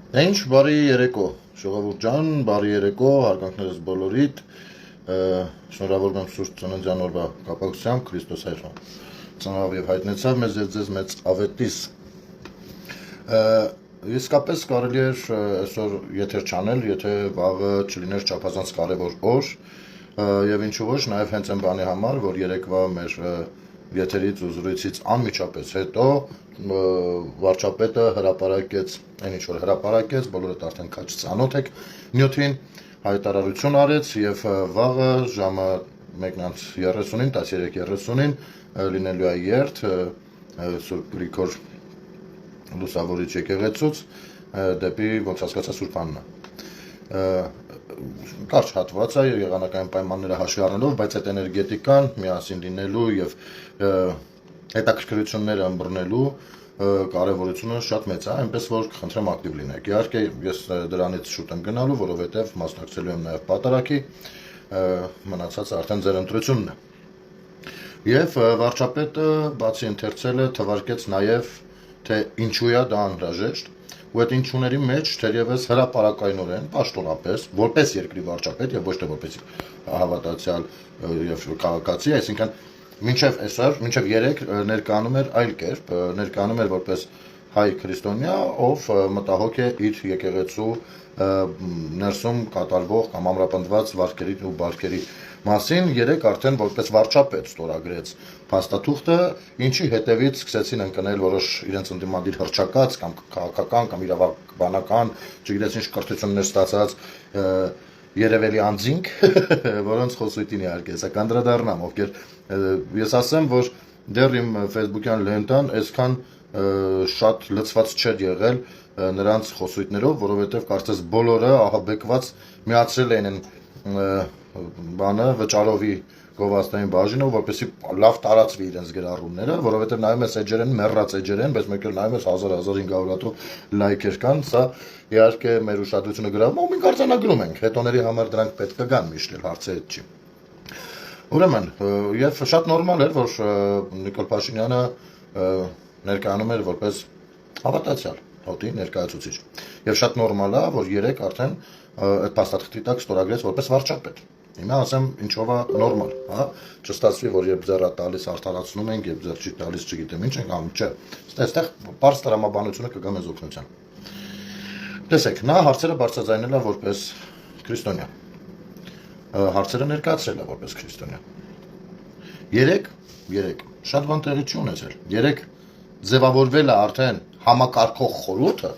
Ինչ բարի երեկո, ժողովուրդ ջան, բարի երեկո, հարգանքներս բոլորիդ, շնորհավոր եմ Սուրբ Ծննդյան օրվա կապակցությամբ Քրիստոս հայրը ծնավ եւ հայտնեցավ մեզ եւ ձեզ մեծ ավետիս։ Իսկապես կարելի էր այսօր եթեր չանել, եթե վաղը չլիներ չափազանց կարևոր օր, եւ ինչու ոչ, նաեւ հենց այն բանի համար, որ երեկվա մեր եթերից ու զրույցից անմիջապես հետո վարչապետը հրապարակեց, այն ինչ որ հրապարակեց, բոլորդ արդեն քաչ ծանոթ եք նյութին, հայտարարություն արեց եւ վաղը ժամը 1:30-ին, 13:30-ին լինելու է երթ Սուրբ Գրիգոր Լուսավորիչ եկեղեցուց դեպի ոնց հասկացա Սուրբ Աննա։ Կարճ հատված է եղանակային պայմանները հաշվի առնելով, բայց այդ էներգետիկան միասին լինելու եւ հետաքրքրությունները ըմբռնելու կարևորությունը շատ մեծ է, այնպես որ խնդրեմ ակտիվ լինեք։ Իհարկե ես դրանից շուտ եմ գնալու, որովհետեւ մասնակցելու եմ նաեւ պատարագի, մնացածը արդեն ձեր ընտրությունն է։ Եվ վարչապետը բացի ընթերցելը թվարկեց նաեւ թե ինչու է դա անհրաժեշտ, ու այդ ինչուների մեջ թերևս հրապարակայնորեն, պաշտոնապես, որպես երկրի վարչապետ եւ ոչ թե որպես հավատացյալ եւ քաղաքացի, այսինքն մինչև այսօր, մինչև 3 ներկայանում էր այլ կերպ, ներկայանում էր որպես հայ քրիստոնյա, ով մտահոգ է իր եկեղեցու ներսում կատարվող կամ ամրապնդված վարքերի ու բարքերի մասին 3 արդեն որպես վարչապետ ստորագրեց փաստաթուղթը, ինչի հետևից սկսեցին ընկնել որոշ իրենց ընդդիմադիր հռչակած կամ քաղաքական կամ իրավաբանական, չգիտես ինչ կրթություններ ստացած երևելի անձինք, որոնց խոսույթին իհարկե սա կանդրադառնամ, ովքեր ես ասեմ, որ դեռ իմ Facebook-յան լենտան այսքան շատ լցված չէր եղել նրանց խոսույթներով, որովհետև կարծես բոլորը ահաբեկված միացրել էին բանը վճարովի գովաստային բաժինով, որպեսզի լավ տարածվի իրենց գրառումները, որովհետև նայում ես էջերեն, մեռած էջերեն, բայց մեկ էլ նայում ես 1000-1500-ով լայքեր կան, սա իհարկե մեր ուշադրությունը գրավում, ու մենք արձանագրում ենք, հետոների համար դրանք պետք է գան, միշտ էլ հարցը այդ չի։ Ուրեմն, եւ շատ նորմալ էր, որ Նիկոլ Փաշինյանը ներկայանում էր որպես հավատացյալ, հոտի ներկայացուցիչ։ Եվ շատ նորմալ է, որ 3 արդեն այդ փաստաթղթի տակ ստորագրեց որպես վարչապետ։ Հիմա ասեմ ինչով է նորմալ, հա, չստացվի, որ երբ ձեռը տալիս արդարացնում ենք, երբ ձեռ չի տալիս չգիտեմ ինչ ենք անում, չէ։ Այստեղ բարձ տրամաբանությունը կգա մեզ օգնության։ Տեսեք, նա հարցերը բարձրաձայնել է որպես քրիստոնյա։ Հարցերը ներկայացրել է որպես քրիստոնյա։ 3 շատ բան տեղի չի ունեցել։ 3 ձևավորվել է արդեն համակարգող խորհուրդը,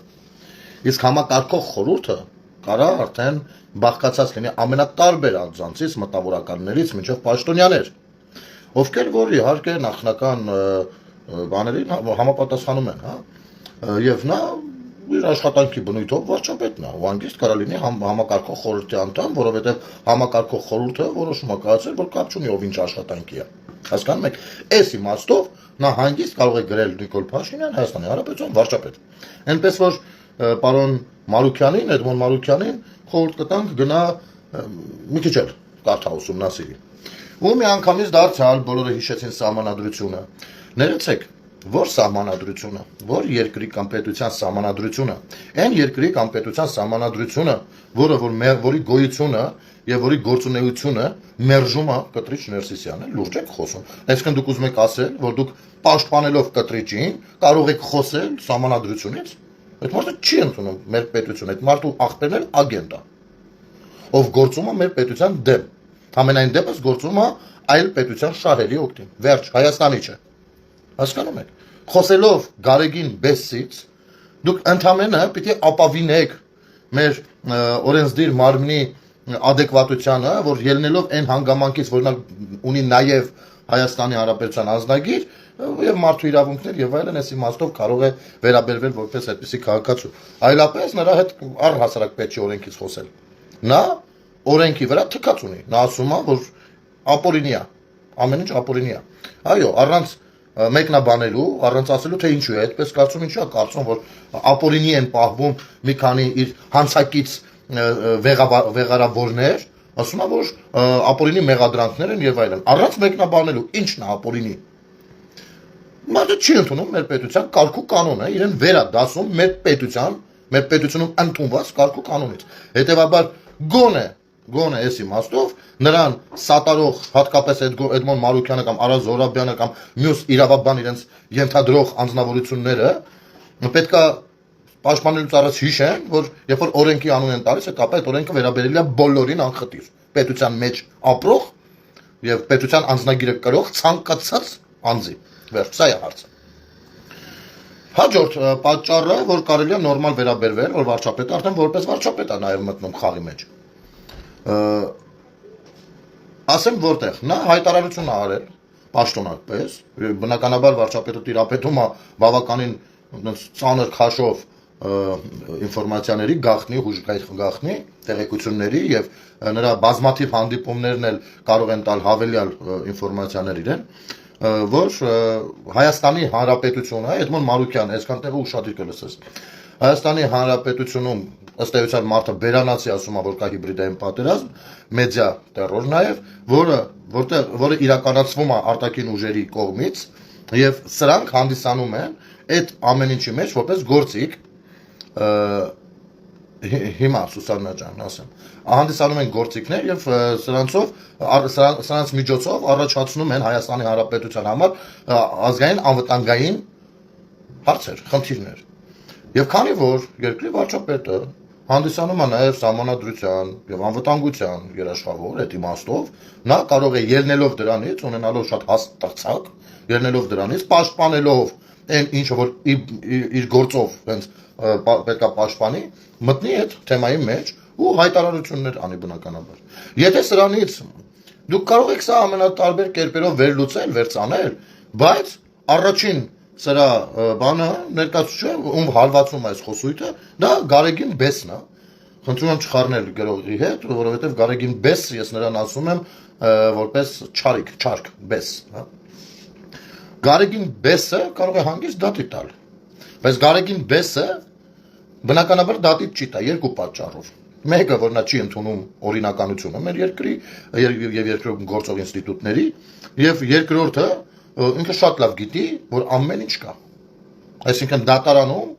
իսկ համակարգող խորհուրդը կարա արդեն բաղկացած լինի ամենատարբեր անձանցից, մտավորականներից մինչև պաշտոնյաներ, ովքեր որ իհարկե նախնական բաներին համապատասխանում են, հա, եւ նա իր աշխատանքի բնույթով վարչապետն է, ու անգիստ կարա լինի համակարգող խորհրդի անդամ, որովհետեւ համակարգող խորհուրդը որոշում է կայացրել, որ կապ չունի ով ինչ աշխատանքի է։ Հասկանում եք, այս իմաստով նա հանգիստ կարող է գրել Նիկոլ Փաշինյան Հայաստանի Հանրապետության վարչապետ։ Այնպես որ պարոն Մարուքյանին, Էդմոն Մարուքյանին խորհուրդ կտանք գնա մի քիչ էլ կարդա ուսումնասիրի։ Ու մի անգամից դարձյալ բոլորը հիշեցին սահմանադրությունը։ Ներեցեք, որ սահմանադրությունը, որ երկրի կամ պետության սահմանադրությունը, այն երկրի կամ պետության սահմանադրությունը, որի գոյությունը եւ որի գործունեությունը մերժում է Կտրիչ Ներսիսյանը, լուրջ եք խոսում։ Այսինքն դուք ուզում եք ասել, որ դուք պաշտպանելով Կտրիչին կարող եք խոսել սահմանադրությունից։ Այդ մարդը չի ընդունում մեր պետությունը, այդ մարդու աղբերն էլ ագենտ է, ով գործում է մեր պետության դեմ։ Համենայն դեպս գործում է այլ պետության շահերի օգտին։ Վերջ, Հայաստանի չէ։ Հասկանում եք։ Խոսելով Գարեգին Բեսից, դուք ընդամենը պիտի ապավինեք մեր օրենսդիր մարմնի adekvatությանը, որ ելնելով այն հանգամանքից, որ նա ունի նաև Հայաստանի Հանրապետության անձնագիր եւ մարդու իրավունքներ եւ այլն, այս իմաստով կարող է վերաբերվել որպես այդպիսի քաղաքացու։ Այլապես նրա հետ առհասարակ պետք չի օրենքից խոսել։ Նա օրենքի վրա թքած ունի։ Նա ասում է, որ ապօրինի է, ամեն ինչ ապօրինի է։ Այո, առանց մեկնաբանելու, առանց ասելու թե ինչու է, այդպես կարծում ինչու է կարծում, որ ապօրինի են պահվում մի քանի իր հանցակից վեղարավորներ, ասում է, որ ապօրինի մեղադրանքներ են եւ այլն։ Առանց մեկնաբանելու, ինչն է ապօրինի։ Մարդը չի ընդունում մեր պետության կարգու կանոնը, իրեն վերադասում մեր պետության մեր պետությունում ընդունված կարգ ու կանոնից։ Հետևաբար գոնե այս իմաստով նրան սատարող հատկապես Էդմոն Մարուկյանը կամ Արա Զորաբյանը կամ մյուս իրավաբան իրենց ենթադրող անձնավորությունները պետքա պաշտպանելուց առաջ հիշեն, որ երբ որ օրենքի անուն են տալիս, այդ ապա այդ օրենքը վերաբերելի է բոլորին անխտիր, պետության մեջ ապրող եւ պետության անձնագիրը կրող ցանկացած անձի։ Վերջ, սա է հարցը։ Հաջորդ պատճառը, որ կարելի է նորմալ վերաբերվել, որ վարչապետը արդեն որպես վարչապետ է նաև մտնում խաղի մեջ։ Ասեմ որտեղ, նա հայտարարություն է արել պաշտոնապես, բնականաբար վարչապետը տիրապետում է բավականին ծանր քաշով ինֆորմացիաների գաղտնի, հուժկայք գաղտնի, տեղեկությունների եւ նրա բազմաթիվ հանդիպումներն էլ կարող են տալ հավելյալ ինֆորմացիաներ իրեն, որ Հայաստանի Հանրապետությունը, Էդմոն Մարուկյանը, այսքան տեղը ուշադիր կլսես։ Հայաստանի Հանրապետությունում ըստ էության մարդը բերանացի ասում է, որ կա հիբրիդային պատերազմ, մեդիա տերոր նաև, որը իրականացվում է արտաքին ուժերի կողմից եւ սրանք հանդիսանում են այդ ամեն ինչի մեջ որպես գործիք հիմա Սուսաննա ջան ասեմ հանդիսանում են գործիքներ եւ սրանց միջոցով առաջացնում են Հայաստանի Հանրապետության համար ազգային անվտանգային հարցեր, խնդիրներ։ Եվ քանի որ երկրի վարչապետը հանդիսանում է նաև սահմանադրության եւ անվտանգության երաշխավոր այդ իմաստով, նա կարող է ելնելով դրանից, ունենալով շատ հաստատակ, ելնելով դրանից, պաշտպանելով այն ինչը որ իր գործով հենց պետք է պաշտպանի, մտնի այդ թեմայի մեջ ու հայտարարություններ անի բնականաբար։ Եթե սրանից դուք կարող եք սա ամենատարբեր կերպերով վերլուծել, վերցանել, բայց առաջին սրա բանը ներկայացուցիչը ում հալվածում է այս խոսույթը, դա Գարեգին Բեսն է։ Խնդրում եմ չխառնել գրողի հետ, որովհետև Գարեգին Բես ես նրան ասում եմ որպես չարք, Բես, հա։ Գարեգին Բեսը կարող է հանգիստ դատի տալ, բայց Գարեգին Բեսը բնականաբար դատի չի տա երկու պատճառով։ Մեկը, որ նա չի ընդունում օրինականությունը մեր երկրի եւ երկրում գործող ինստիտուտների, եւ երկրորդը ինքը շատ լավ գիտի, որ ամեն ինչ կա։ Այսինքն դատարանում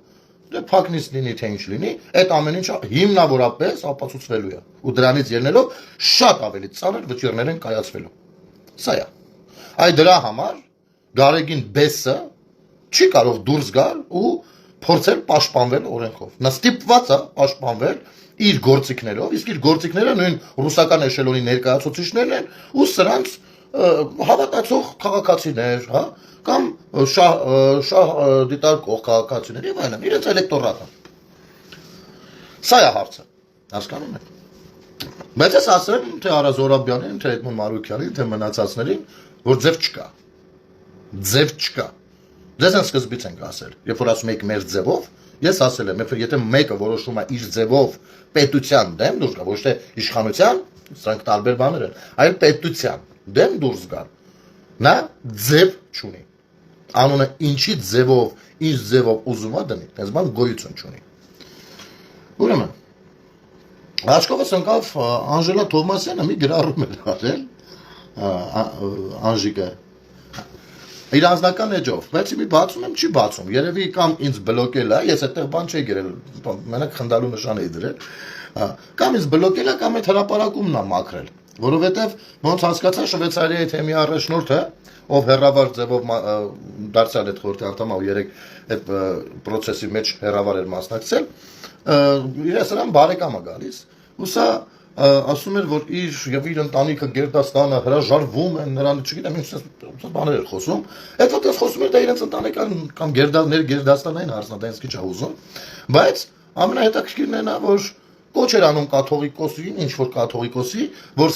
դե փակնից լինի թե ինչ լինի, այդ ամեն ինչը հիմնավորապես ապացուցվելու է։ Ու դրանից ելնելով շատ ավելի ծանր վճիռներ են կայացվելու։ Սա է։ Այ դրա համար Գարեգին Բեսը չի կարող դուրս գալ ու փորձել պաշտպանվել օրենքով։ Նա ստիպված է պաշտպանվել իր գործիքներով, իսկ իր գործիքները նույն ռուսական էշելոնի ներկայացուցիչներն են ու սրանց հավատացող քաղաքացիներ, հա, կամ շահ դիտարկող քաղաքացիներ եւ այլն, իրենց էլեկտորատը։ Սա է հարցը, հասկանում եք։ Բայց ես ասեմ, թե Արա Զորաբյանին, թե Էդմոն Մարուկյանին, թե մնացածներին, որ ձև չկա։ Ձև չկա։ Ձեզ են սկզբից ենք ասել, երբ որ ասում եք մեր ձևով, ես ասել եմ, եթե մեկը որոշում է իր ձևով պետության դեմ դուրս գա, ոչ թե իշխանության, սրանք տարբեր բաներ են, այլ պետության դեմ դուրս գա, նա ձև չունի։ Անունը ինչի ձևով, ինչ ձևով ուզում է դնի, այս բան գոյություն չունի։ Ուրեմն, աչքովս ընկավ Անժելա Թովմասյանը մի գրառում էր արել, Անժիկը, իր անձնական էջով, բայց մի բացում եմ, չի բացում, երևի կամ ինձ բլոկել է, ես այդտեղ բան չի գրել, մենակ խնդալու նշան էի դրել, կամ ինձ բլոկել է, կամ այդ հրապարակումն է մաքրել, որովհետև ոնց հասկացա Շվեյցարիայի թեմի առաջնորդը, ով հերավար ձևով դարձյալ այդ խորհրդի անդամ ու երեք այդ process-ի մեջ հերավար էր մասնակցել, իրենց նրան բարեկամ է գալիս, ու սա ասում էր, որ իր ընտանիքը Գերդաստանը հրաժարվում են նրան, չգիտեմ, ինչ բաներ էր խոսում, այդ որ խոսում էր դա իրենց ընտանեկան կամ Գերդաստանային հարցն է, դա ինձ քիչ է ուզում, բայց ամենահետաքրքիրն է նա, որ կոչ էր անում կաթողիկոսին, ինչ որ կաթողիկոսի, որ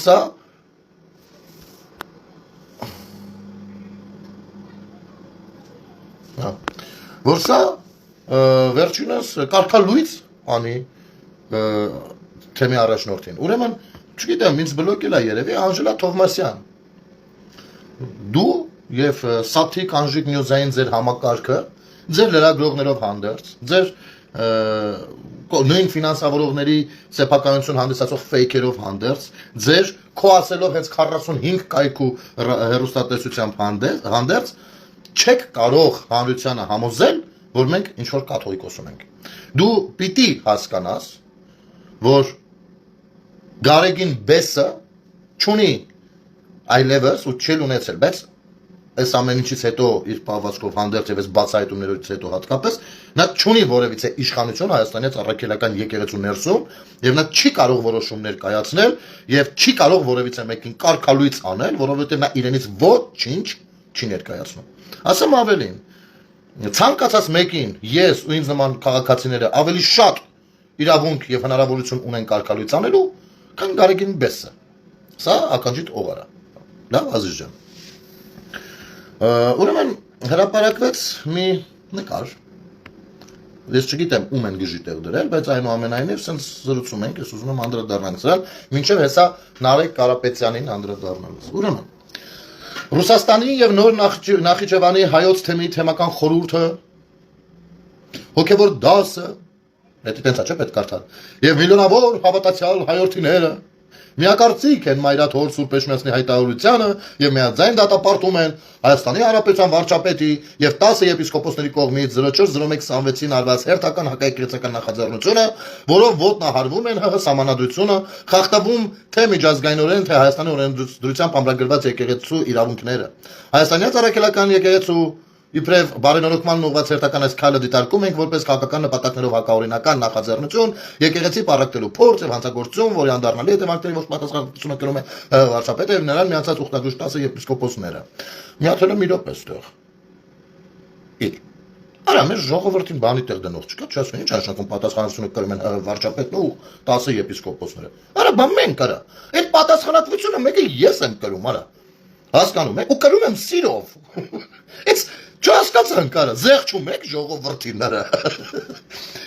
սա վերջինս կարգալույծ անի թեմի առաջնորդին։ Ուրեմն, չգիտեմ, ինձ բլոկել է երևի Անժելա Թովմասյան։ Դու եւ Սաթիկ Անժիկ Նյուզային ձեր համակարգը, ձեր լրագրողներով հանդերձ, ձեր նույն ֆինանսավորողների սեփականություն հանդիսացող ֆեյքերով հանդերձ, ձեր քո ասելով հենց 45 կայքու հեռուստատեսությամբ հանդերձ չեք կարող հանրությանը համոզել, որ մենք ինչ որ կաթողիկոս ունենք։ Դու պիտի հասկանաս, որ Գարեգին Բեսը չունի այլևս ու չել ունեցել, բայց այս ամեն ինչից հետո իր պահվածքով հանդերձ եւ այս բացահայտումներից հետո հատկապես նա չունի որևիցե իշխանություն Հայաստանի առաքելական եկեղեցու ներսում եւ նա չի կարող որոշումներ կայացնել եւ չի կարող որևիցե մեկին կարգալույց անել, որովհետեւ նա իրենից ոչինչ չի ներկայացնում։ Ասեմ ավելին, ցանկացած մեկին ես ու ինձ նման քաղաքացիները ավելի շատ իրավունք եւ հնարավորություն ունեն կարգալույց անելու, քան Գարեգին Բեսը։ Սա ականջիդ օղարա։ Լավ, Ազիզ ջան։ Ուրեմն հրապարակվեց մի նկար։ Ես չգիտեմ ում են գժի տեղ դրել, բայց այնուամենայնիվ սենց զրուցում ենք, ես ուզում եմ անդրադառնանք սրան, մինչև հեսա Նարեկ Կարապետյանին անդրադառնալուց։ Ուրեմն Ռուսաստանի եւ Նոր Նախիջևանի հայոց թեմի թեմական խորհուրդը հոգեվոր դասը, դա տենց է պետք կարդալ, եւ միլիոնավոր հավատացյալ հայրենիները միակարծիք են Մայրաթոր Սուրբ Էջմիածնի հայտարարությանը եւ միաձայն դատապարտում են Հայաստանի Հանրապետության վարչապետի եւ 10 եպիսկոպոսների կողմից 040126-ին արված հերթական հակաեկեղեցական նախաձեռնությունը, որով ոտնահարվում են ՀՀ սահմանադրությունը, խախտվում թե միջազգայինորեն, թե Հայաստանի օրենսդրությամբ ամրագրված եկեղեցու իրավունքները։ Հայաստանի առաքելական եկեղեցու իբրև բարենորոգման ուղղված հերթական այս քայլը դիտարկում ենք որպես քաղաքական նպատակներով հակաօրինական նախաձեռնություն, եկեղեցի պարակտելու փորձ եւ հանցագործություն, որի անդառնալի հետևանքների ոչ պատասխանատվությունը կրում է վարչապետը եւ նրան միացած ուխտագույժ 10 եպիսկոպոսները։ Միացել եմ իրոք էստեղ։ Արա մեր ժողովրդին բանի տեղ դնող չկա, չասում ինչ աշխատում պատասխանատվությունը կրում են վարչապետն ու 10 եպիսկոպոսները։ Արա բա մենք արա։ Այդ պատասխանատվությունը մեկը ես եմ կրում, արա։ Հասկանում եք, ու կրում եմ սիրով։ It's չհասկացան կարա, զեղչում եք ժողովրդին արա։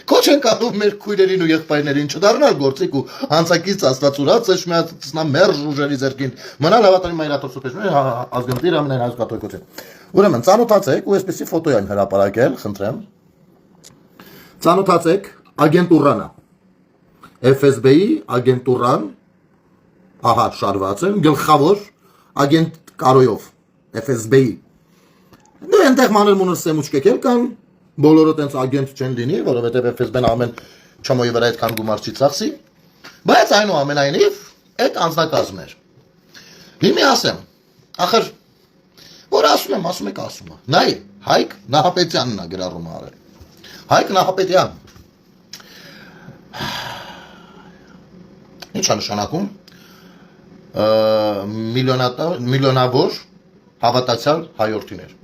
Քոչ ենք անում մեր քույրերին ու եղբայրներին չդառնալ գործիք ու հանցակից աստվածուրած էշ միացնա մերժ ուժերի ձեռքին։ Մնալ հավատարիմ Մայրաթոր Սուրբ Էջմիածնի ազգանտիր ամենայն հայոց կաթողիկոսին։ Ուրեմն ծանոթացեք ու այսպեսի ֆոտո են հրապարակել, խնդրեմ։ Ծանոթացեք ագենտուրանը։ FSB-ի ագենտուրան, ահա շարված են, գլխավոր ագենտ Կարոյով, FSB-ի։ Դե այնտեղ մանր մունր սեմուչկեքել կան, բոլորը տենց ագենտ չեն լինի, որովհետև FSB-ն ամեն չամոյի վրա այդքան գումար չի ծախսի, բայց այնուամենայնիվ այդ անձնակազմն էր։ Հիմի ասեմ, ախր որ ասում եք ասում։ Նայ, Հայկ Նահապետյանն է գրառումը արել։ Հայկ Նահապետյան։ Ինչ է նշանակում։ Միլիոնավոր հավատացյալ հայրենիներ։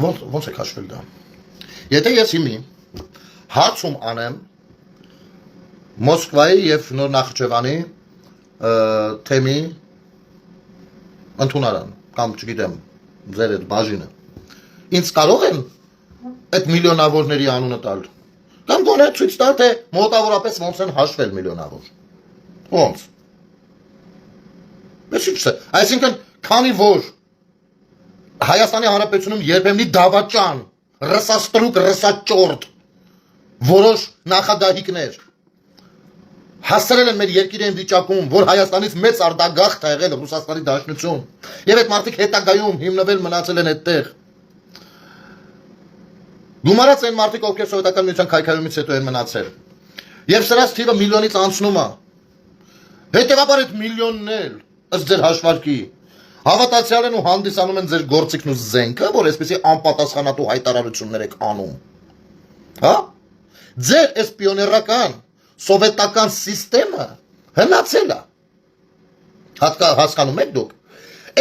Ոնց է քաշվել դա։ Եթե ես հիմի հարցում անեմ Մոսկվայի եւ Նոր Նախիջևանի թեմի ընդունարան կամ չգիտեմ ձեր այդ բաժինը ինձ կարող են այդ միլիոնավորների անունը տալ կամ գոնե ցույց տալ թե մոտավորապես ոնց են հաշվել միլիոնավոր ոնց այսինքն քանի որ Հայաստանի Հանրապետությունում երբեմնի դավաճան ռսաստրուկ ռսաճորտ որոշ նախագահիկներ հասցրել են մեր երկիրային վիճակում, որ Հայաստանից մեծ արտագաղթ է եղել Ռուսաստանի Դաշնություն, եւ այդ մարդիկ հետագայում հիմնվել մնացել են այդտեղ։ Գումարած են մարդիկ, ովքեր սովետական միության քայքայումից հետո են մնացել։ Եվ սրանց թիվը միլիոնից անցնում է։ Հետևաբար այդ միլիոնն էլ ըստ ձեր հաշվարկի հավատացյալ են ու հանդիսանում են ձեր գործիքն ու զենքը, որ այսպեսի անպատասխանատու հայտարարություններ եք անում։ Հա? Ձեր այս պիոներական սովետական սիստեմը հնացել է։ Հասկանում եք դուք։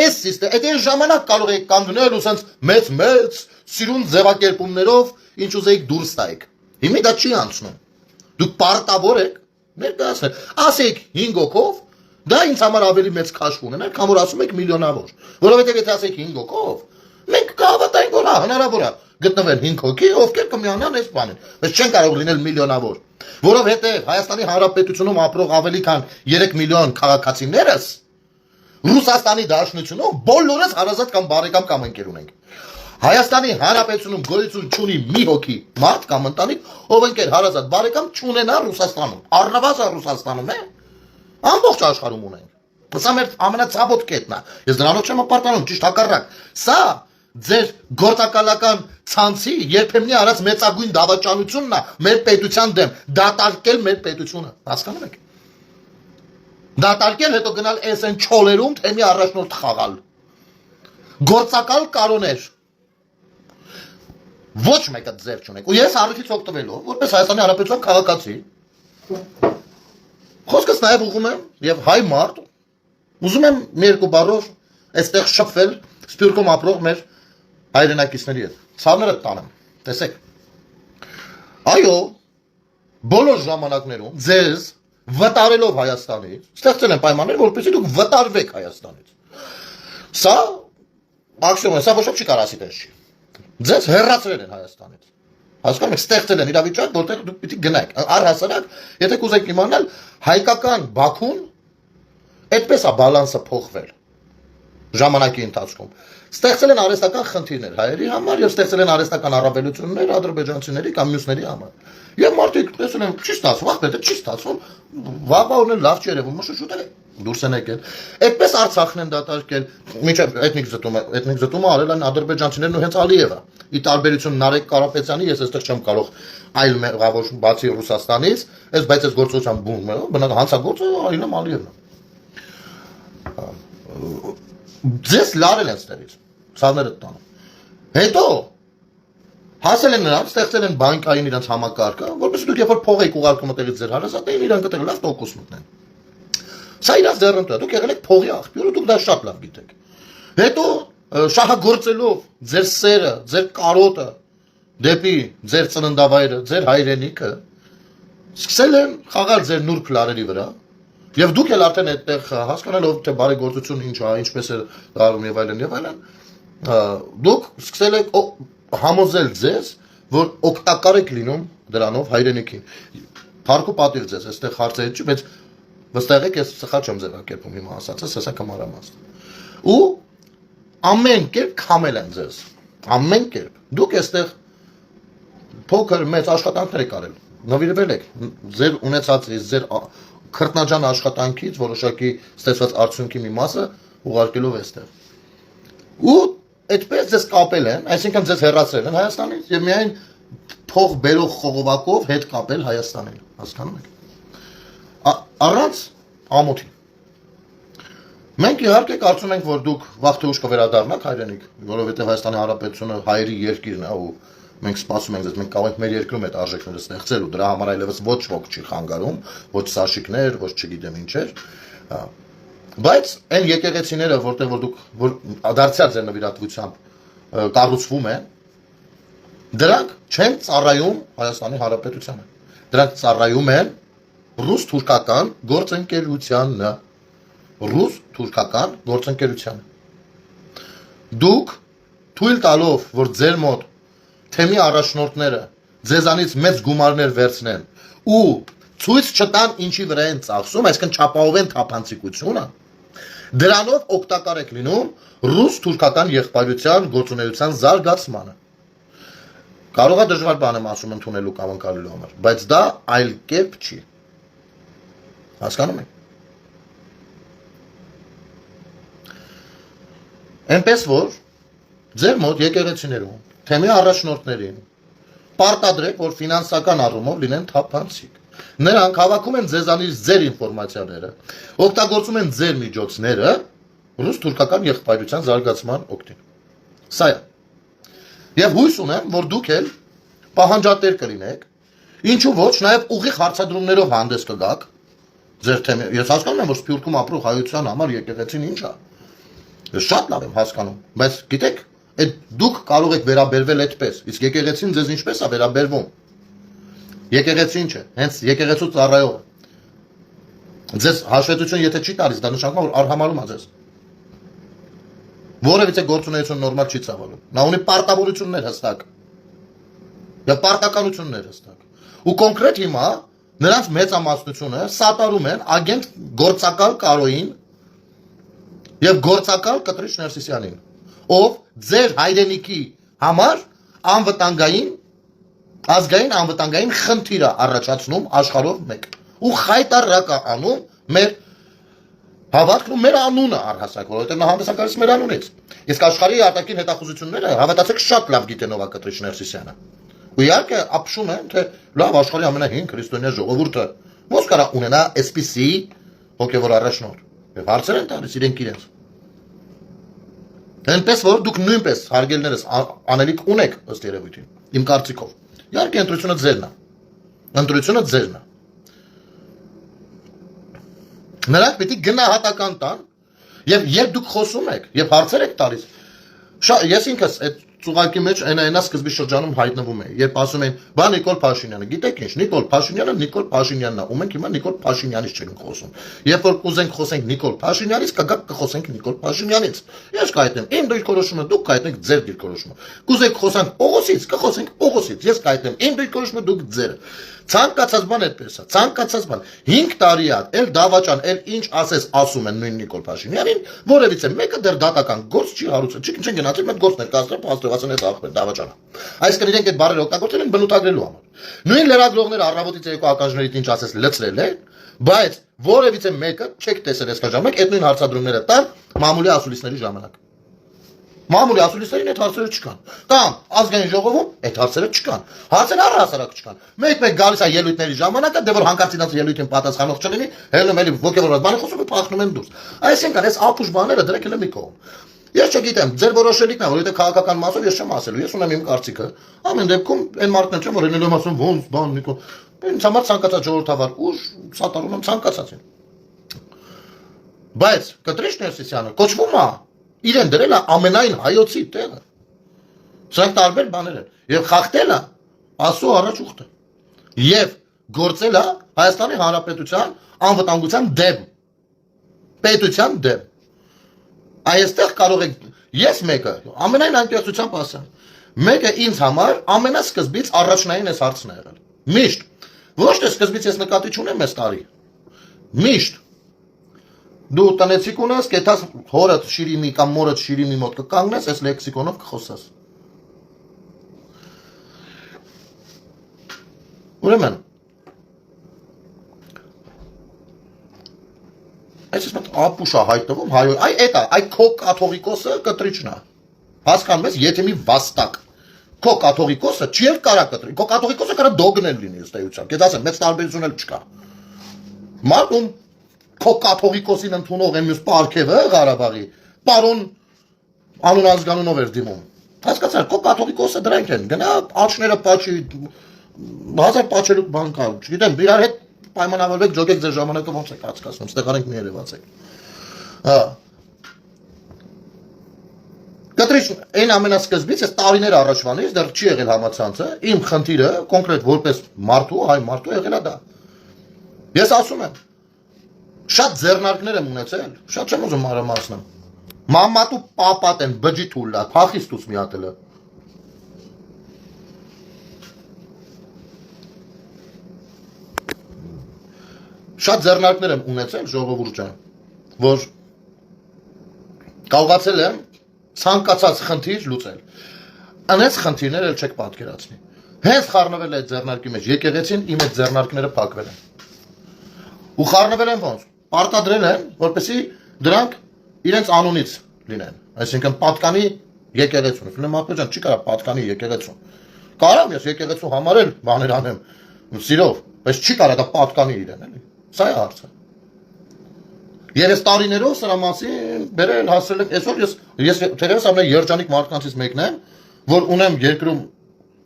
Այս սիստեմը, այդ ժամանակ կարող եք կանգնել ու սենց մեծ սիրուն ձևակերպումներով ինչ ուզեիք դուրս տայիք։ Հիմա դա չի անցնում։ Դուք պարտավոր եք ներկայացնել։ Ասեք 5 հոգով, դա ինձ համար ավելի մեծ քաշ կունենա, քան որ ասում եք միլիոնավոր։ Որովհետև եթե ասեք 5 հոգով, մենք կհավատայինք, որ հնարավոր է գտնվել 5 հոգի, ովքեր կմիանան այս բանին, բայց չեն կարող լինել միլիոնավոր, որովհետև Հայաստանի Հանրապետությունում ապրող ավելի քան 3 միլիոն քաղաքացիներս Ռուսաստանի Դաշնությունում բոլորս հարազատ կամ բարեկամ կամ ընկեր ունենք։ Հայաստանի Հանրապետությունում գոյություն չունի մի հոգի մարդ կամ ընտանիք, ով ընկեր հարազատ բարեկամ չունենա Ռուսաստանում, առնվազն Ռուսաստանում է, ամբողջ աշխարհում ունենք։ Սա մեր ամենացավոտ կետն է։ Ես դրանով չեմ ապարտանում, ճիշտ հակառակ։ Սա ձեր գործակալական ցանցի երբեմնի արած մեծագույն դավաճանությունն է մեր պետության դեմ դատարկել մեր պետությունը հասկանում եք դատարկել հետո գնալ SN չոլերում թեմի առաջնորդ խաղալ գործակալ կարոներ ոչ մեկը ձեր չունեք ու ես առիթից օգտվելով որպես Հայաստանի Հանրապետության քաղաքացի խոսքս նաև ուղղում եմ եւ հայ մարդ ուզում եմ մի երկու բառով այստեղ շփվել Սփյուռքում ապրող մեր հայրենակիցների հետ ցավները տանեմ տեսեք այո բոլոր ժամանակներում ձեզ վտարելով Հայաստանից ստեղծել են պայմաններ որպեսզի դուք վտարվեք Հայաստանից սա մաքսիմում է սա ոչ չի կարասի տես չի ձեզ հեռացրել են Հայաստանից հասկանում եք ստեղծել են իրավիճակ որտեղ դուք պիտի գնաք առհասարակ եթե կուզեք իմանալ հայկական Բաքուն այդպես է բալանսը փոխվել ժամանակի ընթացքում ստեղծել են արհեստական խնդիրներ հայերի համար եւ ստեղծել են արհեստական առավելություններ ադրբեջանցիների կամ մյուսների համար եւ մարդիկ տեսել են չի ստացվում ախպետ չի ստացվում վաղվա ունեն լավ չի երևում մշուշուտել դուրս են եկել այդպես Արցախն են դատարկել միջև էթնիկ զտումը արել են ադրբեջանցիներն ու հենց Ալիևը ի տարբերություն Նարեկ Կարապետյանի ես այստեղ չեմ կարող այլ մեղավոր բացի Ռուսաստանից բայց այս գործողության բունտ բնական հանցագործը Արինա Ալիևն ձեզ լարել են ստերից ցավները տանում հետո հասել են նրանց ստեղծել են բանկային իրենց համակարգը որպես դուք երբ որ փող եք ուղարկում այդտեղից ձեր հարազատներին իրան գտել լավ տոկոս մտնեն սա իրաց ձեռնտու է դուք եղել եք փողի աղբյուրը դուք դա շատ լավ գիտեք հետո շահագործելով ձեր սերը ձեր կարոտը դեպի ձեր ծննդավայրը ձեր հայրենիքը սկսել են խաղալ ձեր նուրբ լարերի վրա Եվ դուք էլ արդեն այդտեղ հասկանալով թե բարեգործությունը ինչ է, ինչպես է դարում եւ այլն, դուք սկսել եք համոզել ձեզ, որ օգտակար եք լինում դրանով հայրենիքին։ Փառք ու պատիվ ձեզ, այստեղ հարցեր չի, բայց վստահ եք, ես սխալ չեմ ձևակերպում հիմա ասածս, հեսա կմանրամասն։ Ու ամեն կերպ քամել են ձեզ։ Ամեն կերպ։ Դուք այստեղ փոքր մեծ աշխատանքներ եք արել։ Նվիրվել եք ձեր ունեցածից, ձեր քրտնաջան աշխատանքից որոշակի ստեղծված արդյունքի մի մասը ուղարկելով այստեղ։ Ու այդպես ձեզ կապել են, այսինքն ձեզ հեռացրել են Հայաստանից եւ միայն փող բերող խողովակով հետ կապել Հայաստանին, հասկանում եք։ Առանց ամոթի։ Մենք իհարկե կարծում ենք, որ դուք վաղ թե ուշ կվերադառնաք հայրենիք, որովհետեւ Հայաստանի Հանրապետությունը հայերի երկիրն է ու մենք սպասում ենք, մենք կարող ենք մեր երկրում այդ արժեքները ստեղծել ու դրա համար այլևս ոչ ոք չի խանգարում, ոչ սաշիկներ, ոչ չգիտեմ ինչեր, բայց այն եկեղեցիները, որտեղ որ դուք դարձյալ ձեր նվիրատվությամբ կառուցվում են, դրանք չեն ծառայում Հայաստանի Հանրապետությանը, դրանք ծառայում են ռուս-թուրքական գործընկերությանը, ռուս-թուրքական գործընկերությանը։ Դուք թույլ տալով, որ ձեր մոտ թեմի առաջնորդները ձեզանից մեծ գումարներ վերցնեն ու ցույց չտան ինչի վրա են ծախսում, այսինքն չապահովեն թափանցիկությունը, դրանով օգտակար եք լինում ռուս-թուրքական եղբայրության գործունեության զարգացմանը։ Կարող է դժվար բան եմ ասում ընդունելու կամ անցալու համար, բայց դա այլ կերպ չի։ Հասկանում եք։ Այնպես որ ձեր մոտ եկեղեցիներում թեմի առաջնորդներին պարտադրեք, որ ֆինանսական առումով լինեն թափանցիկ։ Նրանք հավաքում են ձեզանից ձեր ինֆորմացիաները, օգտագործում են ձեր միջոցները ռուս-թուրքական եղբայրության զարգացման օգտին։ Սա է։ Եվ հույս ունեմ, որ դուք էլ պահանջատեր կլինեք, ինչու ոչ, նաև ուղիղ հարցադրումներով հանդես կգաք ձեր թեմի։ Ես հասկանում եմ, որ Սփյուռքում ապրող հայության համար եկեղեցին ինչ է։ Ես շատ լավ եմ հասկանում, բայց գիտեք, այդ դուք կարող եք վերաբերվել այդպես, իսկ եկեղեցին ձեզ ինչպես է վերաբերվում։ Եկեղեցին չէ, հենց եկեղեցու ծառայողը։ Ձեզ հաշվետվություն եթե չի տալիս, դա նշանակում է, որ արհամարում է ձեզ։ Որևիցե գործունեություն նորմալ չի ծավալում։ Նա ունի պարտավորություններ հստակ։ Եվ պարտականություններ հստակ։ Ու կոնկրետ հիմա նրանց մեծամասնությունը սատարում են ագենտ գործակալ Կարոյին եւ գործակալ Կտրիչ Ներսիսյանին, ով ձեր հայրենիքի համար անվտանգային ազգային անվտանգային խնդիր է առաջացնում աշխարհով մեկ ու խայտարակ է անում մեր Հավատքն ու մեր անունը առհասարակ, որովհետև նա հանդես է գալիս մեր անունից։ Իսկ աշխարհի արտաքին հետախուզությունները հավատացեք շատ լավ գիտեն ով է Կտրիշ Ներսիսյանը։ Ու իհարկե ապշում են, թե լավ աշխարհի ամենահին քրիստոնյա ժողովուրդը ո՞ց կարա ունենա այսպիսի հոգևոր առաջնորդ։ Եվ հարցեր են տալիս իրենք։ Այնպես որ դուք նույնպես հարգելներս անելիք ունեք ըստ երևույթին, իմ կարծիքով։ Իհարկե ընտրությունը ձերն է։ Ընտրությունը ձերն է։ Նրանք պիտի գնահատական տան եւ երբ դուք խոսում եք եւ հարցեր եք տալիս ես ինքս այդ ծուղակի մեջ այնա սկզբի շրջանում հայտնվում է երբ ասում են բա Նիկոլ Փաշինյանը գիտեք ինչ Նիկոլ Փաշինյանն է ու մենք հիմա Նիկոլ Փաշինյանից չենք խոսում երբ որ կուզենք խոսենք Նիկոլ Փաշինյանից կգաք կխոսենք Նիկոլ Փաշինյանից ես կայտնեմ իմ դիրքորոշումը դուք կայտնեք ձեր դիրքորոշումը կուզեք խոսանք Պողոսից կխոսենք Պողոսից ես կայտնեմ իմ դիրքորոշումը դուք ձերը ցանկացած բան այդպես է ցանկացած բան 5 տարի է էլ դավաճան էլ ինչ ասես ասում են նույն Նիկոլ Փաշինյանին որևիցե մեկը դեռ դատական գործ չի հարուցել չեն գնացել մեկ գործ ներկայացրել փաստորեն այդ ախպեր դավաճանը այսինքն իրենք այդ բառերը օգտագործել են բնութագրելու համար նույն լրագրողները առավոտից երկու ականջներից ինչ ասես լցրել են բայց որևիցե մեկը չեք տեսել այս ժամանակ այդ նույն հարցադրումները տան մամուլի ասուլիսների ժամանակ Մամուլի ասուլիսներին այդ հարցերը չկան։ Կամ ազգային ժողովում այդ հարցերը չկան։ Հարցերը առհասարակ չկան։ Մեկ-մեկ գալիս է ելույթների ժամանակը, դե որ հանկարծինած ելույթին պատասխանող չլինի, հելում էլի ոգևորված բանը խոսում ու փախնում են դուրս։ Այսինքն այս ապուշ բաները դրեք էլ մի կողմ։ Ես չգիտեմ, ձեր որոշելիքն է, որովհետև քաղաքական մասով ես չեմ ասելու, ես ունեմ իմ կարծիքը։ Ամեն դեպքում այն մարդն չեմ, որ ելնելով ասում ոնց բան Նիկոլ։ Ինձ համար ցանկացած ժողովրդավար ուժ սատարում եմ ցանկացածին։ Բայց Կտրիշ Ներսիսյանը կոչվում է իրեն դրել է ամենայն հայոցի տեղը։ Սրանք տարբեր բաներ են։ Եվ խախտել է ասու առաջ ուխտը։ Եվ գործել է Հայաստանի Հանրապետության անվտանգության դեմ։ Պետության դեմ։ Այստեղ կարող եք ես մեկը ամենայն անկեղծությամբ ասեմ։ Մեկը ինձ համար ամենասկզբից առաջնային այս հարցն է եղել։ Միշտ։ Ոչ թե սկզբից ես նկատի չունեմ այս տարի։ Միշտ Դու տնեցիկ ունես, կեթաս հորդ շիրիմի կամ մորդ շիրիմի մոտ կկանգնես, այս լեքսիկոնով կխոսես։ Ուրեմն, այս մոտ ապուշ է հայտնվում, այ քո կաթողիկոսը կտրիչն է։ Հասկանում ես, եթե մի վաստակ քո կաթողիկոսը չի էլ կարա կտրի, քո կաթողիկոսը կարա դոգնել լինի ըստ էության, կեթ ասեմ, մեծ տարբերություն էլ չկա։ Մարդում քո կաթողիկոսին ընդունող է մյուս պարքևը Ղարաբաղի, պարոն անուն ազգանունով էր դիմում։ Հասկացար, քո կաթողիկոսը դրանք են, գնա աչքները պաչի, հազար պաչելու բան կա, չգիտեմ, իրար հետ պայմանավորվեք, ջոգեք ձեր ժամանակը ոնց եք հասկացնում, ստեղ արենք մի երևացեք։ Հա։ Կտրիչ այն ամենասկզբից, այս տարիներ առաջվանից դեռ չի եղել համացանցը, իմ խնդիրը կոնկրետ որպես մարդու, հայ մարդու եղել է դա։ Ես ասում եմ Շատ ձեռնարկներ եմ ունեցել, շատ չեմ ուզում մանրամասնել։ Մամատու պապատ են բջի թուլլա, փախից դուս մի հատ էլը։ Շատ ձեռնարկներ եմ ունեցել ժողովուրդ ջան, որ կարողացել եմ ցանկացած խնդիր լուծել։ Անես խնդիրներ էլ չեք պատկերացնի։ Հենց խառնվել է այդ ձեռնարկի մեջ եկեղեցին, իմ այդ ձեռնարկները փակվել են։ Ու խառնվել են ոնց Պարտադրել են, որպեսզի դրանք իրենց անունից լինեն։ Այսինքն պատկանի եկեղեցուն։ Ֆիլմ ապեջան չի կարա պատկանի եկեղեցուն։ Կարամ ես եկեղեցու համար էլ բաներ անեմ սիրով, բայց չի կարա դա պատկանի իրեն, էլի։ Սա է հարցը։ Եվ այս տարիներով սրա մասին բերել հասել եմ, այսօր ես թերևս ամեն երջանիկ մարդկանցից մեկն եմ, որ ունեմ երկրում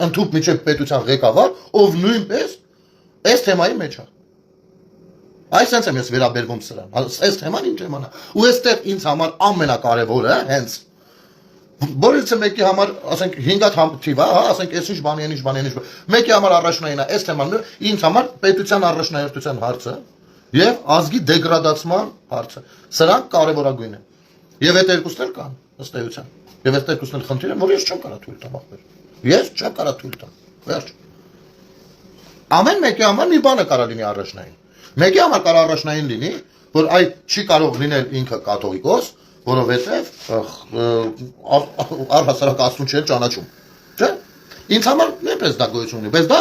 ընդհանուր միջև պետության ղեկավար, ով նույնպես այս թեմայի մեջ է։ Այսպես եմ ես վերաբերվում սրան, այս թեման ինչ թեման է, ու այստեղ ինձ համար ամենակարևորը հենց Բոլորիցը մեկի համար, ասենք 5 հատ թիվ է, հա, ասենք այս ինչ բանի, ինչ բանի, ինչ բանի, մեկի համար առաջնային է, այս թեման ինձ համար պետության առաջնահերթության հարցը եւ ազգի դեգրադացման հարցը, սրանք կարևորագույն են։ Եվ այդ երկուսն էլ կան, ըստ էության։ Եվ այդ երկուսն էլ խնդիր են, որ ես չեմ կարող թույլ տամ ախպեր։ Ես չեմ կարող թույլ տամ։ Վերջ։ Ամեն մեկի համար մի բանը կարող լինի առաջնային։ Մեկի համար կարող առաջնային լինի, որ այ չի կարող լինել ինքը կաթողիկոս, որովհետև առհասարակ Աստծուն չէր ճանաչում։ Չէ՞։ Ինձ համար նույնպես դա գոյություն ունի, բայց դա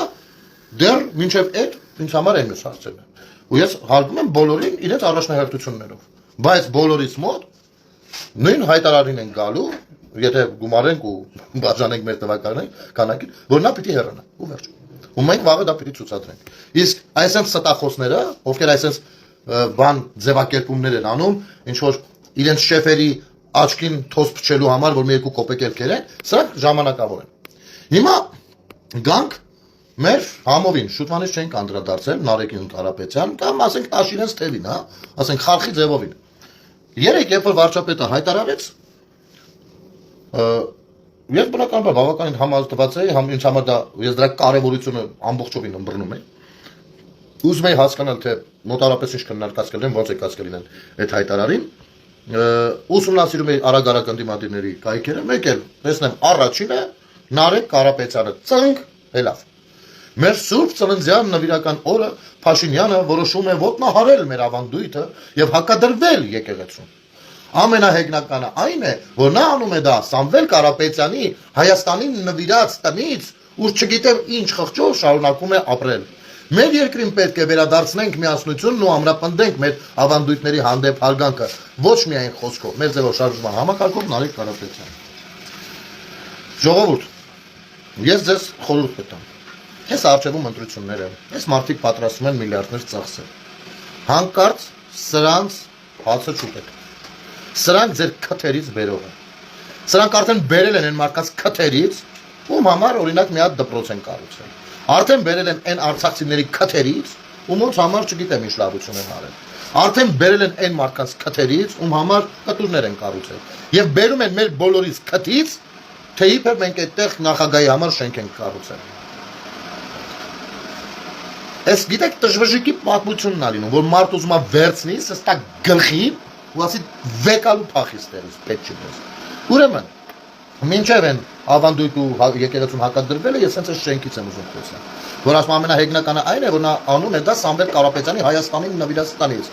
դեռ մինչև այդ ինձ համար այն մյուս հարցերն է։ Ու ես հարգում եմ բոլորին իրենց առաջնահերթություններով։ Բայց բոլորից մոտ նույն հայտարարին են գալու, եթե գումարենք ու բաժանենք մեր տվյալներին, որ նա պիտի հեռանա ու վերջ։ Ու մենք վաղը դա պիտի ցուցադրենք։ Իսկ այսպես ստախոսները, ովքեր այսպես բան ձևակերպումներ են անում, ինչ որ իրենց շեֆերի աչքին թոս փչելու համար, որ մի երկու կոպեկ էլ կերեն, սրանք ժամանակավոր են։ Հիմա գանք մեր համովին, շուտվանից չենք անդրադարձել Նարեկին Կարապետյան կամ ասենք Տաշիրենց թևին, հա, ասենք խարխի ձևովին։ Երեք երբ որ վարչապետը հայտարարեց, ես բնականաբար բավականին համոզված էի, ինձ համար դա ես դրա կարևորությունը ամբողջովին ըմբռնում եմ։ Ուզում եի հասկանալ, թե մոտարապես ինչ քննարկած կլինեն, ոնց է կած կլինեն այդ հայտարարին։ Ուսումնասիրում էի արագ-արագ ընդդիմադիրների կայքերը, մեկ էլ տեսնեմ առաջինը Նարեկ Կարապետյանը ծնկ հելավ։ Մեր Սուրբ Ծննդյան նվիրական օրը Փաշինյանը որոշում է ոտնահարել մեր ավանդույթը եւ հակադրվել եկեղեցուն։ Ամենահեգնականը այն է, որ նա անում է դա Սամվել Կարապետյանի Հայաստանին նվիրած տնից, ուր չգիտեմ ինչ խղճով շարունակում է ապրել։ Մեր երկրին պետք է վերադարձնենք միասնությունն ու ամրապնդենք մեր ավանդույթների հանդեպ հարգանքը, ոչ միայն խոսքով, մեր ձևով շարժման համակարգով Նարեկ Կարապետյան։ Ժողովուրդ, ես ձեզ խորհուրդ կտամ։ Ես արժևում ընտրություններ եմ, ես մարդիկ պատրաստում են միլիարդներ ծախսել։ Հանկարծ սրանց հացը չուտեք։ Սրանք ձեր քթերից բերող են։ Սրանք արդեն բերել են այն մարդկանց քթերից, ում համար օրինակ մի հատ դպրոց են կառուցել։ Արդեն բերել են այն արցախցիների քթերից, ում ոնց համար չգիտեմ ինչ լավություն են արել։ Արդեն բերել են այն մարդկանց քթերից, ում համար կտուրներ են կառուցել։ Եվ բերում են մեր բոլորից քթից, թե իբր մենք այդտեղ նախագահի համար շենք ենք կառուցել։ Ես գիտեք տժվժիկի պատմությունն ա լինում, որ մարդ ուզում է վերցնի, սստակ գլխի ու ասի վեկալու փախից տեղից, պետք չի դες։ Ուրեմն, մինչև են ավանդույթ ու եկեղեցուն հակադրվել է, ես հենց այս շենքից եմ ուզում խոսել, որ ասում ամենահեգնականը այն է, որ նա անում է դա Սամվել Կարապետյանի Հայաստանին նվիրած տանից։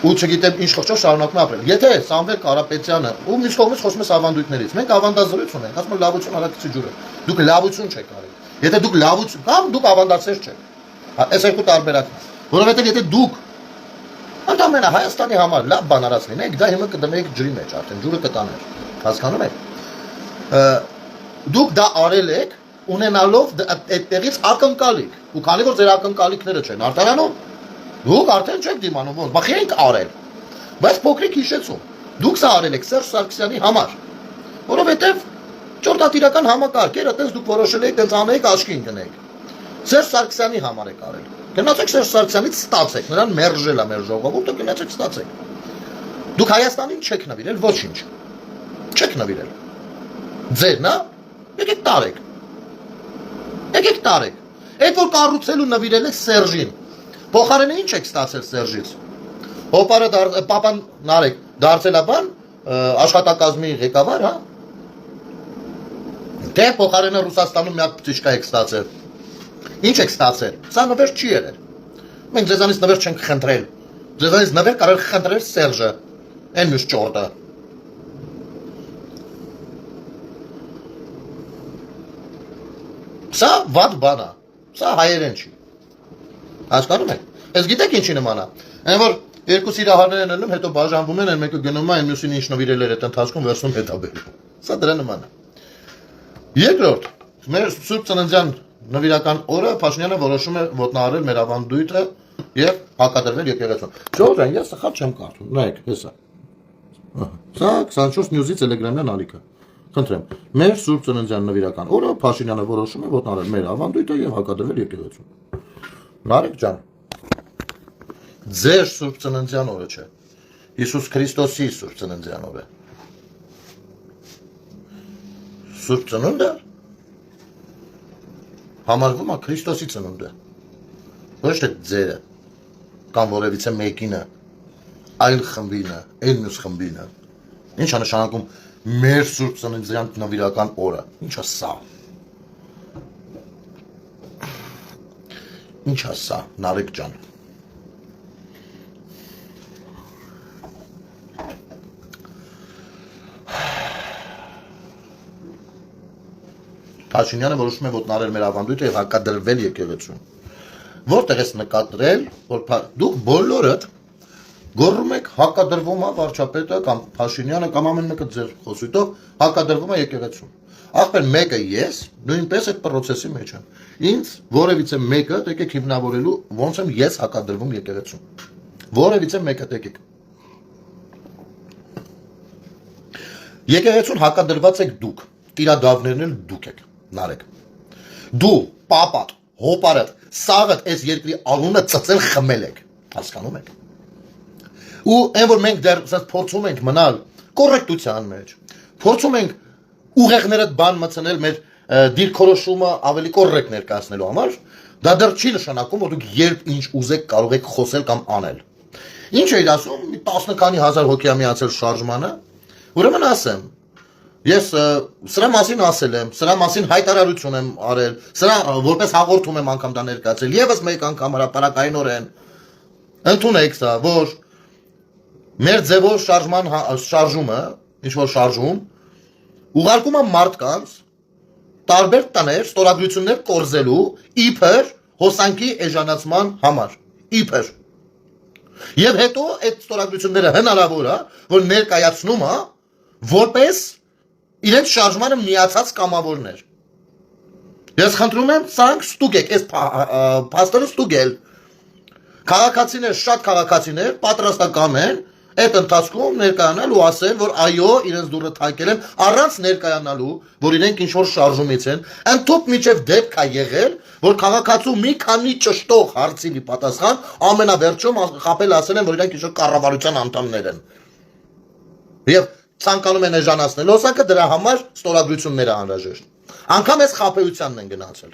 Ու չգիտեմ ինչ խղճով շարունակում է ապրել։ Եթե Սամվել Կարապետյանը ու մյուս կողմից խոսում ես ավանդույթներից, մենք ավանդազրույց ունենք, ասում են լավություն արակցի ջուրը։ Դուք լավություն չեք արել։ Եթե դուք լավություն կամ դուք ավանդացեր չեք։ Այս երկու տարբերակն է, որովհետև եթե դուք ընդամենը Հայաստանի համար լավ բան արած լինեք, դա հիմա կդնեք ջրի մեջ, արդեն ջուրը կտաներ, հասկանում եք։ Դուք դա արել եք ունենալով այդտեղից ակնկալիք, ու քանի որ ձեր ակնկալիքները չեն արտարանում, դուք արդեն չեք դիմանում, ոնց, բախի ենք արել, բայց փոքրիկ հիշեցում, դուք սա արել եք Սերժ Սարգսյանի համար, որովհետև ճորտատիրական համակարգերը այդպես դուք որոշել եք, այդպես անեիք աչքի ընկնեիք։ Սերժ Սարգսյանի համար եք արել։ Գնացեք Սերժ Սարգսյանից ստացեք, նրան մերժել է մեր ժողովուրդը, գնացեք ստացեք։ Դուք Հայաստանին չեք նվիրել, ոչինչ։ Չեք նվիրել։ Ձերն է, եկեք տարեք։ Եկեք տարեք։ Այդ որ կառուցելու նվիրել եք Սերժին։ Փոխարենը ինչ եք ստացել Սերժից։ Հոպարը պապան Նարեկ դարձել է բան, աշխատակազմի ղեկավար, հա։ Դե փոխարենը Ռուսաստանում մի հատ պտիշկա եք ստացել։ Ինչ եք ստացել։ Սա նվեր չի եղել։ Մենք ձեզանից նվեր չենք խնդրել։ Ձեզանից նվեր կարող խնդրել Սերժը, այն մյուս ճորտը։ Սա վատ բան է։ Սա հայերեն չի։ Հասկանում եք։ Ես գիտեք ինչի նման է։ Այն որ երկու սիրահարներ են ելնում, հետո բաժանվում են, մեկը գնում է, այն մյուսին ինչ նվիրել էր այդ ընթացքում վերցնում հետա բերում։ Սա դրա նման է։ Երկրորդ, մեր Սուրբ Ծննդյան նվիրական օրը Փաշինյանը որոշում է ոտնահարել մեր ավանդույթը եւ հակադրվել եկեղեցուն։ Ժողովուրդ, ես սխալ չեմ կարդում։ Նայեք, հեսա։ Սա 24 News-ի Telegram-յան ալիքը։ Խնդրեմ, մեր Սուրբ Ծննդյան նվիրական օրը Փաշինյանը որոշում է ոտնահարել մեր ավանդույթը եւ հակադրվել եկեղեցուն։ Նարեկ ջան, ձեր Սուրբ Ծննդյան օրը չէ։ Հիսուս Քրիստոսի Սուրբ Ծննդյան օրը։ Սուրբ Ծնունդը համարվում է Քրիստոսի ծնունդը, ոչ թե ձերը, կամ որևիցե մեկինը, այլ խմբինը, այլ մյուս խմբինը, ինչ է նշանակում մեր Սուրբ Ծննդյան նվիրական օրը, ինչ է սա, ինչ է սա, Նարեկ ջան, Փաշինյանը որոշում է ոտնահարել մեր ավանդույթը եւ հակադրվել եկեղեցուն։ Որտեղ ես նկատել, որ դուք բոլորդ Գոռում եք հակադրվում է վարչապետը կամ Փաշինյանը կամ ամեն մեկը ձեր խոսույթով հակադրվում է եկեղեցուն։ Ախպեր մեկը ես նույնպես այդ process-ի մեջ եմ։ Ինձ որևիցե մեկը եկեք հիմնավորելու ոնց եմ ես հակադրվում եկեղեցուն։ Որևիցե մեկը եկեք։ Եկեղեցուն հակադրված եք դուք, տիրադավներն էլ դուք եք, նարեկ։ Դու, պապատ, հոպարդ, սաղդ այս երկրի անունը ծծել խմել եք, հասկանում եք։ Ու այն որ մենք դեռ փորձում ենք մնալ կոռեկտության մեջ, փորձում ենք ուղեղներդ բան մտցնել մեր դիրքորոշումը ավելի կոռեկտ ներկայացնելու համար, դա դեռ չի նշանակում, որ դուք երբ ինչ ուզեք կարող եք խոսել կամ անել։ Ինչ էիր ասում, մի 10 քանի հազար հոգի է միացել շարժմանը, ուրեմն ասեմ, ես սրա մասին ասել եմ, սրա մասին հայտարարություն եմ արել, սրա որպես հաղորդում եմ անգամ դա ներկայացել, եւս մեկ անգամ հրապարակայնորեն ընդունեք սա, որ մեր ձևով շարժումը, ինչ որ շարժում, ուղարկում է մարդկանց տարբեր տներ, ստորագրություններ կորզելու իբր հոսանքի էժանացման համար, իբր։ Եվ հետո այդ ստորագրությունները հնարավոր է, որ ներկայացնում է որպես իրենց շարժմանը միացած կամավորներ։ Ես խնդրում եմ, սրանք ստուգեք, այս փաստերը ստուգել։ Քաղաքացիներ, շատ քաղաքացիներ պատրաստական են այդ ընթացքում ներկայանալ ու ասել, որ այո, իրենց դուրը թակել են առանց ներկայանալու, որ իրենք ինչ-որ շարժումից են, ընդཐུպ միջև դեպք է եղել, որ քաղաքացու մի քանի ճշտող հարցի պատասխան ամենավերջում խապել ասել են, որ իրենք ինչ-որ կառավարության անդամներ են։ Եվ ցանկանում են էժանացնել հոսանքը, դրա համար ստորագրություններ է անհրաժեշտ։ Անկամ այս խապեությանն են գնացել։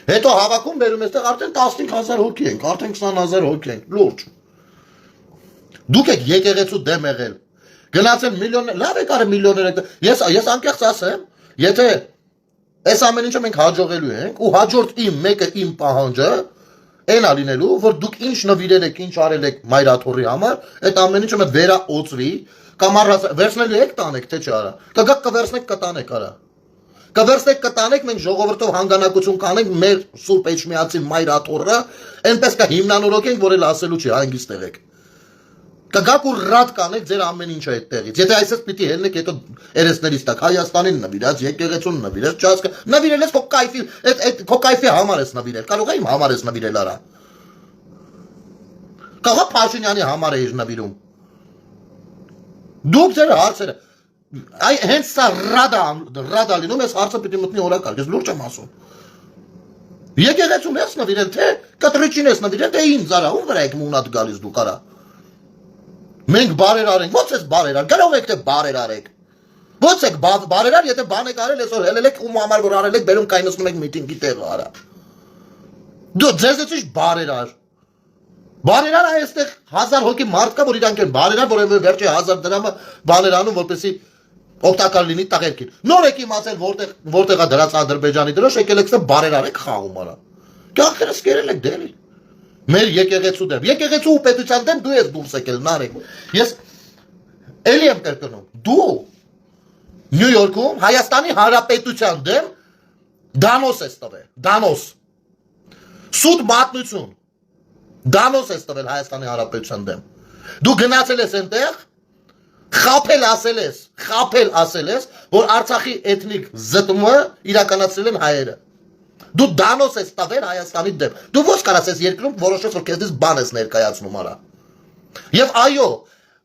Հետո հավաքում բերում այստեղ արդեն 15000 հոգի ենք, արդեն 20000 հոգի ենք, լուրջ։ Դուք եք եկեղեցու դեմ եղել։ Գնացել միլիոներ, լավ եք արել միլիոներ եք։ Ես անկեղծ ասեմ, եթե այս ամեն ինչը մենք հաջողելու ենք ու հաջորդ մեկը իմ պահանջը այն է լինելու, որ դուք ինչ նվիրել եք, ինչ արել եք մայրաթորի համար, այդ ամեն ինչը մտ վերաօծվի, կամ վերցնելու եք տանեք, թե չարա։ Կգաք կվերցնեք կտանեք արա։ Կվերցնեք կտանեք, մենք ժողովրդով հանգանակություն կանենք մեր Սուրբ Էջմիածին մայրաթորը, այնպես կա հիմնանորոգենք, որ էլ ասելու չի, հանգիստ եղեք։ Կգաք ու ռադ կանեք ձեր ամեն ինչը այդտեղից։ Եթե այսպես պիտի ելնեք, հետո երեսներից տակ Հայաստանին նվիրած, եկեղեցուն նվիրած, չասկա, նվիրել ես քո կայֆի, այդ քո կայֆի համար ես նվիրել, կարող է իմ համար ես նվիրել արա։ Կաղա Փաշինյանի համար էիր նվիրում։ Դուք ձեր հարցերը այ հենց սա ռադա լինում, ես հարցը պիտի մտնի օրակարգ, ես լուրջ եմ ասում։ Եկեղեցուն ես նվիրել, թե կտրիչին ես նվիրել, թե ինձ արա, ում վրա եք մունատ գալիս դուք արա։ Մենք բարերար ենք, ո՞նց ես բարերար, գրող եք թե բարերար եք։ Ո՞նց եք բարերար, եթե բան եք արել, այսօր հելել եք ում համար որ արել եք, բերում կայնացնում եք միտինգի տեղը արա։ Դու ձեզ էս բարերար։ Բարերար այստեղ 1000 հոգի մարդ կա, որ իրանք են բարերար, որովհետև վերջի 1000 դրամը բաներ անում, որպեսզի օգտակար լինի տղերքին։ Նոր եք իմացել որտեղ է դրած Ադրբեջանի դրոշ, եկել եք սա բարերար եք խաղում արա։ Գաղթերը սկերել եք դելի։ Մեր եկեղեցու դեմ, եկեղեցու ու պետության դեմ դու ես դուրս եկել նարեկ։ Ես էլի եմ կրկնում, դու Նյու Յորքում Հայաստանի Հանրապետության դեմ դանոս ես տվել, դանոս։ Սուտ մատնություն, դանոս ես տվել Հայաստանի Հանրապետության դեմ։ Դու գնացել ես այնտեղ, խապել ասել ես, որ Արցախի էթնիկ զտումը իրականացրել են հայերը։ Դու դանոս ես տվել Հայաստանի դեմ։ Դու ո՞նց կարաս ես երկրում որոշես որ քեզից բան ես ներկայացնում արա։ Եվ այո,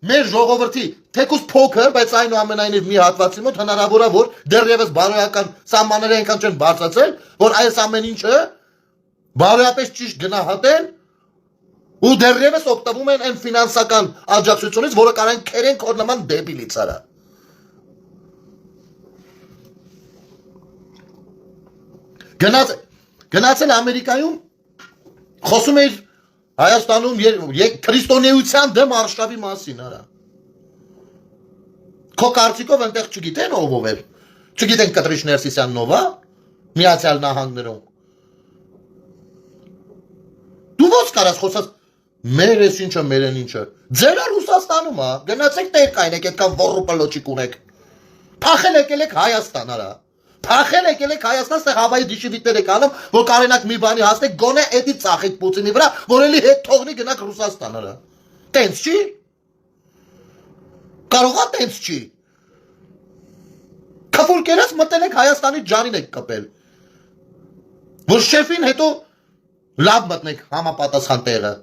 մեր ժողովրդի թեկուզ փոքր, բայց այնուամենայնիվ մի հատվածի մոտ հնարավոր է որ դեռևս բարոյական սահմանները այնքան չեն բարձրացել, որ այս ամեն ինչը բարոյապես ճիշտ գնահատեն ու դեռևս օգտվում են այն ֆինանսական աջակցությունից, որը կարող են քերեն քոր նման դեբիլից արա։ Գնացել Ամերիկայում խոսում էր Հայաստանում քրիստոնեության դեմ արշավի մասին արա։ Քո կարծիքով այնտեղ չգիտեն ով էր։ Չգիտեն Կտրիշ Ներսիսյանն ով է Միացյալ Նահանգներում։ Դու ո՞նց կարաս խոսած մեր էս ինչը, մեր են ինչը։ Ձեր Ռուսաստանում է, գնացեք տեր կայնեք, այդքան ոռուպլոչիկ ունեք։ Փախել եկել եք Հայաստան արա։ Փախել եկել եք Հայաստան, ստեղ հավայի դիշիվիտներ եք անում, որ կարենակ մի բանի հասնեք, գոնե էդի ծախեք Պուտինի վրա, որ էլի հետ թողնի գնաք Ռուսաստան հրա։ Տենց չի։ Կարող է տենց չի։ Քֆուր կերած մտել եք Հայաստանի ջանին եք կպել։ Որ շեֆին հետո լավ մտնեք համապատասխան տեղը։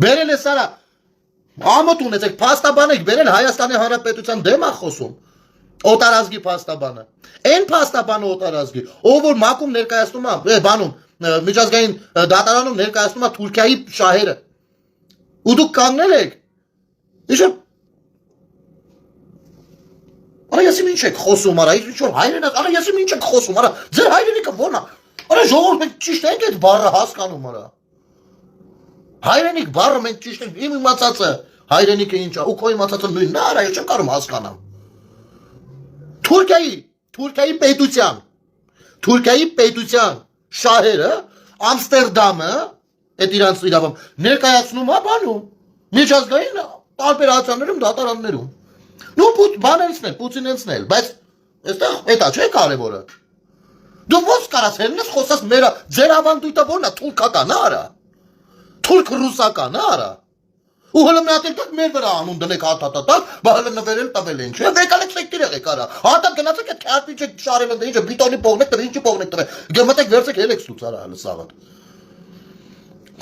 Բերել է սարա ամոթ ունեցեք, փաստաբան եք բերել Հայաստանի Հանրապետության դեմ է խոսում։ Օտարազգի փաստաբանը։ Այն փաստաբանը օտարազգի, ով որ մակում ներկայացնում է, բանում, միջազգային դատարանում ներկայացնում է Թուրքիայի շահերը։ Ու դուք կանգնել եք։ Իշը Արա ես ինչ եք խոսում, արա, ինչ որ հայրենիք, արա ես ինչ եք խոսում, արա, ձեր հայրենիքը ո՞րն է։ Արա ժողովուրդ մենք ճիշտ ենք այդ բառը հասկանում, արա։ Հայրենիք բառը մենք ճիշտ ենք, իմ իմացածը հայրենիքը ինչ է, ու քո իմացածը նույնն է, արա, ես չեմ կարող հասկանամ։ Թուրքիայի պետության շահերը Ամստերդամը այդ իրանց իրավամբ ներկայացնում է բանում միջազգային տարբեր ացաններում դատարաններում։ Նու բաներցն էլ, Պուտինենցն էլ, բայց այստեղ էտա չէ կարևորը։ Դու ո՞նց կարաս հելնես խոսած մեր ձեր ավանդույթը ո՞րն է, թուրքական է արա։ Թուրք-ռուսական է արա։ Ու հələ մի հատ էլ մեր վրա անուն դնեք հատատատակ, բա հələ նվերել տվել են, չէ՞։ Եկալեք սեկտիր եղեք արա։ Հատատ գնացեք այդ քարտի չեք շարել ընդ ինչը բիտոնի փողնեք տվել, ինչի փողնեք տվել։ Գմտեք վերցեք հելեք ստուց արա հələ սաղատ։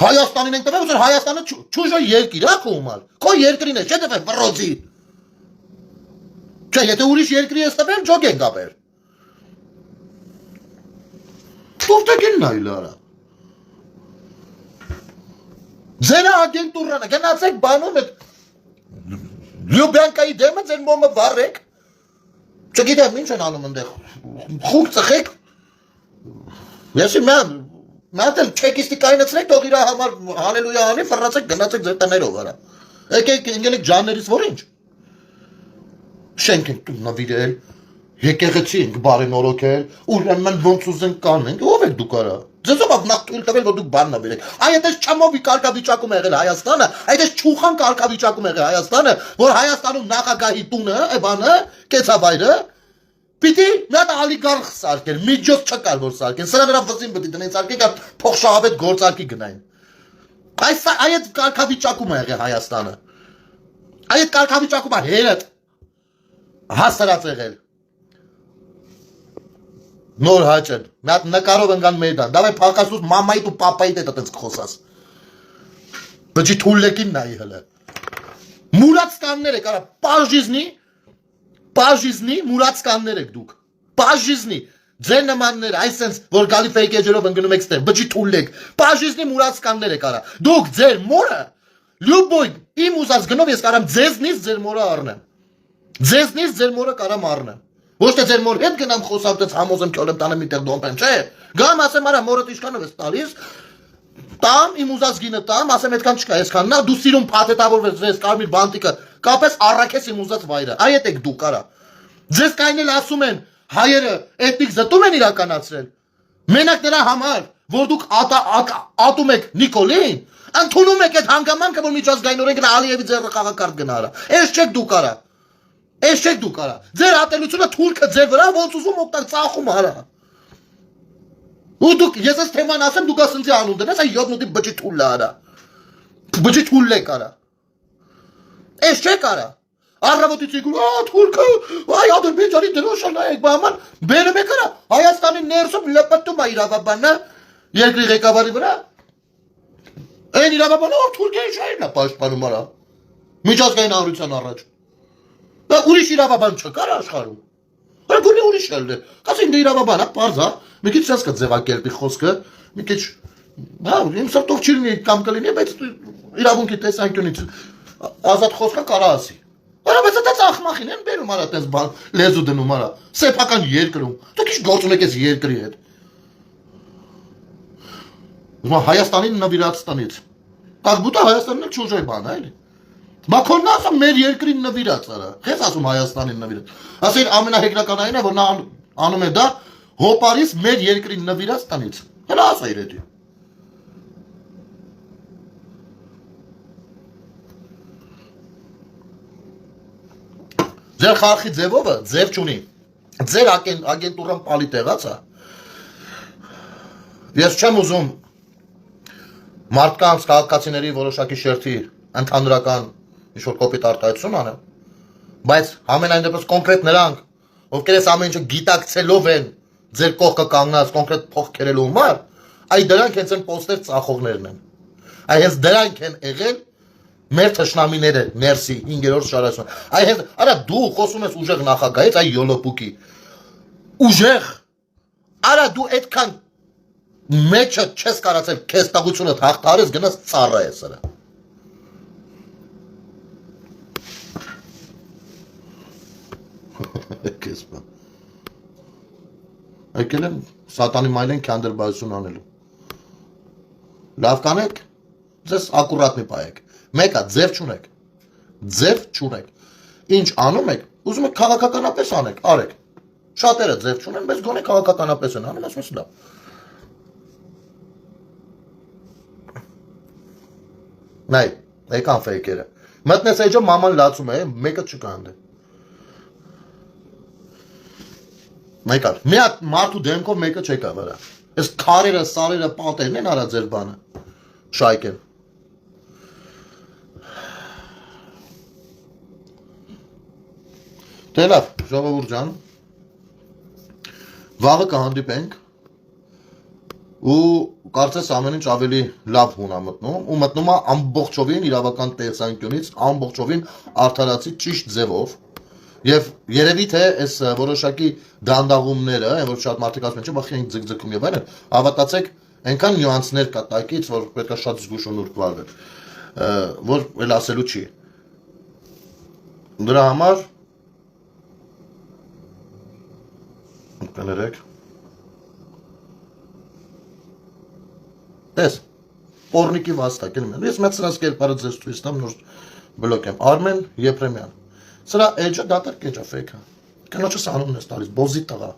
Հայաստանին ենք տվել, որ Հայաստանը չուժը երկիր է քո համար։ Քո երկրին է, չէ՞ տվել բռոձի։ Չէ, եթե ուրիշ երկրի ես տվել, ջոկ ենք ապեր։ Թուրքին նայել արա։ Ձեր ագենտուրանը գնացեք բանում եք Լյուբյանկայի դեմը ձեր մոմը վառեք։ Չգիտեմ ինչ են անում այնտեղ։ Խուկ ծխեք։ Ես մատ էլ չեկիստի կայնացրեք, թող իր համար հալելույա անի, ֆռացեք, գնացեք ձեր տներով արա։ Եկեք ընկելեք ջաններից որ ինչ։ Շենք ենք նվիրել, եկեղեցի ենք բարենորոգել, ուրեմն ոնց ուզենք կանենք, ով եք դուք արա։ Ձեզով նախ թույլ տվել, որ դուք բան նվիրեք։ Այ այդպես չամովի կարգավիճակում եղել Հայաստանը, այդպես չուխան կարգավիճակում եղել Հայաստանը, որ Հայաստանում նախագահի տունը, բանը, կեցավայրը, պիտի մի հատ ալիգարխ սարքել, միջոց չկար որ սարքեն, սրա նրա վզին պետք է դնեն սարքեն, փոխշահավետ գործարքի գնային։ Այդ կարգավիճակում է եղել Հայաստանը։ Այդ կարգավիճակում է հերդ հասարած եղել։ Նոր հաճեն, մի հատ նկարով ընկան մեյդան, դավայ փակասուս մամայիդ ու պապայիդ հետ այդպես կխոսաս։ Բջի թուլլեկին նայի հլը։ Մուրացկաններ եք, արա, պաժիզնի մուրացկաններ եք դուք։ Պաժիզնի, ձեր նմաններ, այսենց, որ գալի ֆեյք էջերով ընգնում եք ստեղ, բջի թուլլեք, պաժիզնի մուրացկաններ եք, արա։ Դուք ձեր մորը, լյուբոյ, իմ ուզած գնով ես կարամ ձեզնից ձեր մորը առնեմ։ Ձեզնից ձեր մորը կարամ առնեմ։ Ոչ թե ձեր մոր հետ գնամ խոսամ տես համոզեմ քյոլեմ տանը միտեղ դոմպեմ, չէ։ Գամ ասեմ արա մորդ ինչքանով ես տալիս, տամ իմ ուզած գինը տամ, ասեմ այդքան չկա, այսքան նա դու սիրուն փաթեթավորվես ձեզ կարմիր բանտիկը, կապես առաքես իմ ուզած վայրը։ Այ էդ եք դուք արա։ Ձեզ կայնել ասում են հայերը էթնիկ զտում են իրականացրել։ Մենակ նրա համար, որ դուք ատում եք Նիկոլին, ընդունում եք այդ հանգամանքը, որ միջազգայինորեն գնա Ալիևի ձեռը խաղակարդ գնա արա։ Էս չեք դուք արա։ Էս չեք դուք արա։ Ձեր ատելությունը թուրքը ձեր վրա ոնց ուզում օգտակ ծախում արա։ Ու դուք ես այս թեման ասեմ դուք ասնցի անուն դնես, այ յոտնուտի բջի թուլը արա։ Բջի թուլեք արա։ Էս չեք արա։ Առավոտից եկում, թուրքը, այ Ադրբեջանի դրոշը նայեք, բաման, բերում եք արա, Հայաստանի ներսում լպտում է իրավաբանը, երկրի ղեկավարի վրա։ Այն իրավաբանը, ով Թուրքիայի շահերն է պաշտպանում արա։ Միջազգային հանրության առաջ։ Ուրիշ իրավաբան չկար աշխարհում։ Գոնե ուրիշ էլ է։ Կասենք դե իրավաբան է, պարզ է, մի քիչ ցած կա ձևակերպի խոսքը, մի քիչ, հա, իմ սրտով չի լինի կամ կլինի, բայց իրավունքի տեսանկյունից ազատ խոսքը կարա ասի։ Արա բայց դա ծախմախին են բերում արա տես բան, լեզու դնում արա, սեփական երկրում։ Դուք ինչ գործ ունեք այս երկրի հետ։ Ուրեմն Հայաստանին նվիրած տնից։ Как будто Հայաստանն էլ չուժայ բան, այլ։ Մակրոնն ասում մեր երկրին նվիրած արա։ Քեզ ասում Հայաստանին նվիրած։ Ասել ամենահեգնականային է, որ նա անում է դա հոպարից մեր երկրին նվիրած տնից։ Հələ ասա իրեդի։ Ձեր խարխի ձևովը ձև չունի։ Ձեր ագենտուրան պալի տեղաց է։ Ես չեմ ուզում մարդկանց քաղաքացիների որոշակի շերտի ընդհանրական ինչ-որ կոպիտ արտահայտություն անեմ, բայց ամենայն դեպս կոնկրետ նրանք, ովքեր այս ամեն ինչը գիտակցելով են ձեր կողքը կանգնած կոնկրետ փող քերելու համար, այ դրանք հենց են պոստեր ծախողներն են։ Այ հենց դրանք են եղել մեր թշնամիները ներսի 5-րդ շարասուն։ Այ հենց արա դու խոսում ես ուժեղ նախագահից, այ յոլոպուկի։ Ուժեղ։ Արա դու այդքան մեջը չես կարացել քեզ տաղությունը հաղթարես գնաս ծառա ես արա։ Քեզ բա։ Եկել եմ սատանի մայլեն քանդրբազություն անելու։ Լավ կանեք, ձեզ ակուրատնի պայեք։ Մեկա ձև չունեք։ Ձև չունեք։ Ինչ անում եք, ուզում եք քաղաքականապես անեք, արեք։ Շատերը ձև չունեն, բայց գոնե քաղաքականապես են անում, ասում ես լավ։ Նայ, եկան ֆեյքերը։ Մտնես էջը մաման լացում է, մեկը չկա ընդ։ Մեկա, մի հատ մարդու դեմքով մեկը չեկա վրա։ Այս քարերը, սարերը, պատերն են արա ձեր բանը։ Շայկեն։ Դե լավ, ժողովուրդ ջան, վաղը կհանդիպենք ու կարծես ամեն ինչ ավելի լավ հունա մտնում ու մտնում է ամբողջովին իրավական տեսանկյունից ամբողջովին արդարացի ճիշտ ձևով եւ երևի թե այս որոշակի դանդաղումները, որ շատ մարդիկ ասում են, չէ, բախի են ձգձգում եւ այլն, հավատացեք, այնքան նյուանսներ կա տակից, որ պետք է շատ զգուշ ու նուրբ վարվել, որ էլ ասելու չի։ Դրա համար կներեք Տես, պորնիկի վաստակ եմ ես մեծ սրած կերպարը ձեզ ցույց տամ նոր բլոկ եմ Արմեն Եփրեմյան սրա էջը դատարկ էջա ֆեյքա կնոջս անունն ես տալիս բոզի տղա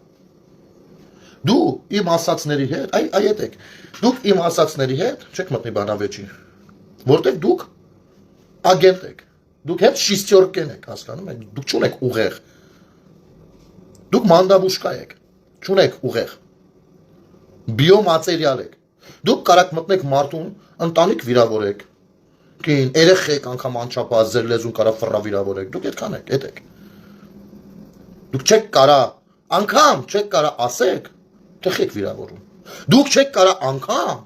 դու իմ ասածների հետ այ ետեք դուք իմ ասածների հետ չեք մտնի բանավեճի որտեղ դուք ագենտ եք դուք հետ շիստյորկեն եք հասկանում եք դուք չունեք ուղեղ դուք մանդաբուշկա եք չունեք ուղեղ բիոմատերիալ եք Դուք կարաք մտնեք մարդուն, ընտանիք վիրավորեք, կին, երեխեք անգամ անչափահաս ձեր լեզուն կարա ֆռա վիրավորեք, դուք այդքան եք, էդ եք։ Դուք չեք կարա, անգամ չեք կարա ասեք, տխեք վիրավորում։ Դուք չեք կարա անգամ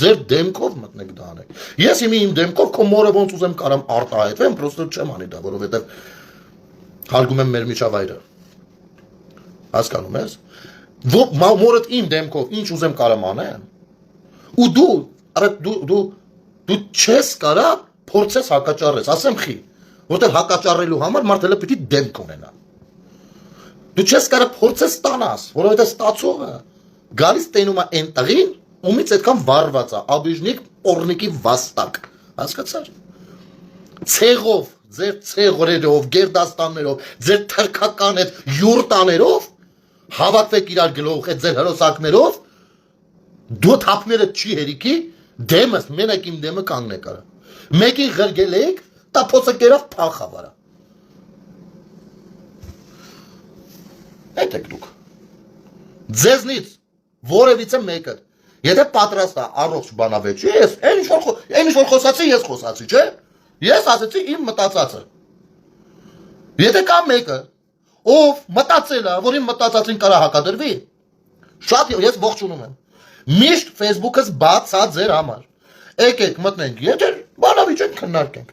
ձեր դեմքով մտնեք դա անեք։ Ես իմ դեմքով քո մորը ոնց ուզեմ կարամ արտահայտվեմ, պրոստը չեմ անի դա, որովհետև հարգում եմ մեր միջավայրը։ Հասկանում ես։ Մորդ իմ դեմքով ինչ ուզեմ կարամ անեմ։ Ու դու չես կարա փորձես հակաճառես, ասեմ խի, որտեղ հակաճառելու համար մարդը պիտի դեմք ունենա։ Դու չես կարա փորձես ստանաս, որովհետև ստացողը գալիս տենում է այն տղին, ումից այդքան վառված է, աբիժնիկ պորնիկի վաստակ, հասկացար։ Ցեղով, ձեր ցեղորերով, գերդաստաններով, ձեր թրքական այդ յուրտաներով հավաքվեք իրար գլող այդ ձեր հրոսակներով Դու թափները չի հերիքի, դեմս, մենակ իմ դեմը կանգն է կարա։ Մեկին ղրգել եք, տա փոցը կերավ փախա վարա։ Այդ եք դուք։ Ձեզնից որևիցե մեկը, եթե պատրաստ է առողջ բանավեճի, ես այն ինչ որ խոսացի, ես խոսացի, չէ։ Ես ասացի իմ մտածածը։ Եթե կա մեկը, ով մտածել է, որ իմ մտածածին կարա հակադրվի, շատ ես ողջունում եմ։ Միշտ Facebook-ս բաց է ձեր համար։ Եկեք մտնենք, եթե բանավիճենք քննարկենք։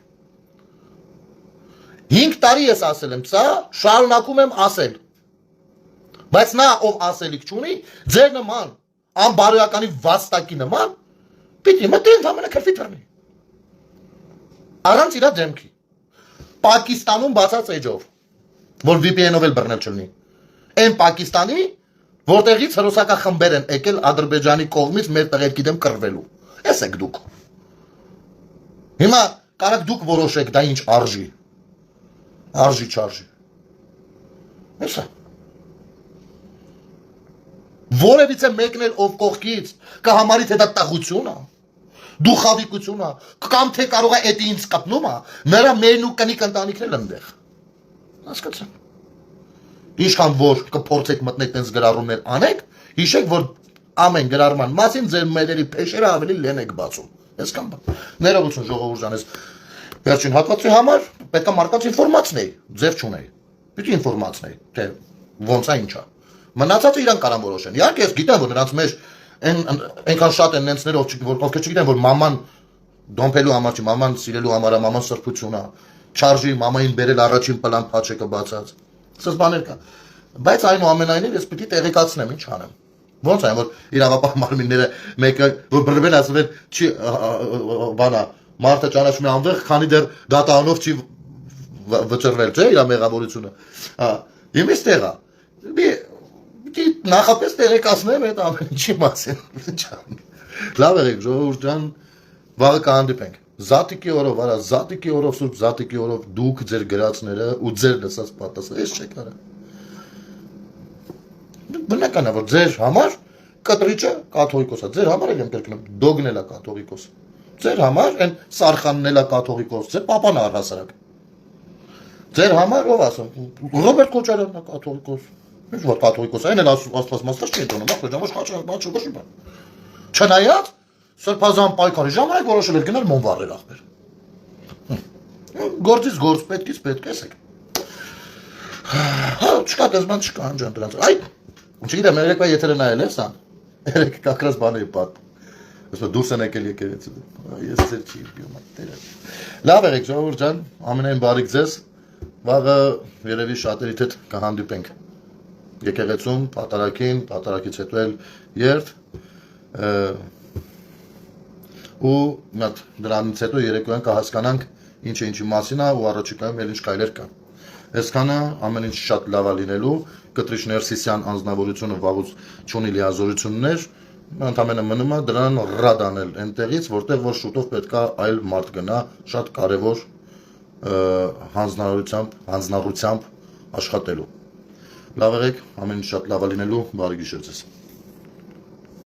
5 տարի ես ասել եմ, սա շարունակում եմ ասել։ Բայց նա ով ասելիք չունի, ձեր նման անբարոյականի վաստակի նման պիտի մտի ընդհանրապես քրֆի թռնի։ Առանց իր դեմքի։ Պակիստանում բացած էջով, որ VPN-ով էլ բռնել չլինի։ Այն Պակիստանի Որտեղից հրոսակախմբեր են եկել Ադրբեջանի կողմից մեր տղերքի դեմ կռվելու։ Էս եք դուք։ Հիմա կարաք դուք որոշեք դա ինչ արժի։ Արժի չարժի։ Էսա։ Որևիցե մեկն էլ ով կողքից կհամարի թե դա տաղություն է։ Դու խավիկություն է, կամ թե կարող է էդի ինձ կպնում է, նրա մերն ու կնիկ ընտանիքն էլ ընդեղ։ Հասկացա։ Ինչքան որ կփորձեք մտնեք տենց գրառումներ անեք, հիշեք, որ ամեն գրառման մասին ձեր մետերի փեշերը ավելի լեն եք բացում։ Այսքան բան։ Ներողություն ժողովուրդ ջան, վերջին հատվածի համար պետք է մարդկանց ինֆորմացնել, ձև չունեի։ Պիտի ինֆորմացնել, թե ոնց է ինչա։ Մնացածը իրանք կարան որոշեն։ Իհարկե ես գիտեմ, որ նրանց մեջ այնքան շատ են նենցներով, որ ովքեր չգիտեն, որ մաման դոմփելու համար չի, մաման սիրելու համար է, մաման սրբություն է, չարժի մամային բերել առաջին պլան փաչեկը բացած։ Սա բաներ կա։ Բայց այնուամենայնիվ ես պիտի տեղեկացնեմ, ինչ անեմ։ Ոնց է, որ իրավապահ մարմինները մեկը որ բրբեն ասում են, չի բանա, մարդը ճանաչում է անվեղ, քանի դեռ դատանով չի վճռվել, չէ՞, իր մեղավորությունը։ Իմից տեղա։ Պիտի նախապես տեղեկացնեմ այդ ամեն ինչի մասին։ Լավ եղեք, ժողովուրդ ջան, վաղը կհանդիպենք։ Զատիկի օրով, արա, զատիկի օրով, սուրբ զատիկի օրով դուք ձեր գրածները ու ձեր լսած պատասխանը ես չեք արա։ Բնական է, որ ձեր համար կտրիչը կաթողիկոս է, ձեր համար էլ եմ կրկնում, դոգն էլ է կաթողիկոս, ձեր համար են սարխանն էլ է կաթողիկոս, ձեր պապան է առհասարակ, ձեր համար ով ասում, Ռոբերտ Քոչարյանն է կաթողիկոս, ինչ որ կաթողիկոս է, այն էլ աստված մաստար չի ընդունում, չնայած սրբազան պայքարի ժամանակ որոշել էր գնալ մոմ վառել ախպեր։ Գործից գործ, պետքից պետք եսեք։ Հա, չկա դեզման չկա անջան դրանց։ Այ, չգիտեմ, երեկվա եթերը նայել ես ան։ Երեք կակրած բան էի պատ։ Ոսը դուրս են եկել եկեղեցի։ Ես ձեր չի բիում այդտերը։ Լավ եղեք ժողովուրդ ջան, ամենայն բարիք ձեզ։ Վաղը երևի շատերիդ հետ կհանդիպենք։ Եկեղեցում, պատարագին, պատարագից հետո էլ երթ ու մատ դրանից հետո երեկոյան կհասկանանք ինչի մասին է ու առաջիկայում էլ ինչ քայլեր կան։ Այսքանը ամեն ինչ շատ լավ է լինելու, Կտրիչ Ներսիսյան անձնավորությունը վաղուց չունի լիազորություններ, ընդամենը մնում է դրան ռադ անել այնտեղից, որտեղ որ շուտով պետք է այլ մարդ գնա, շատ կարևոր հանձնառությամբ աշխատելու։ Լավ եղեք, ամեն ինչ շատ լավ է լինելու, բարի գիշեր ձեզ։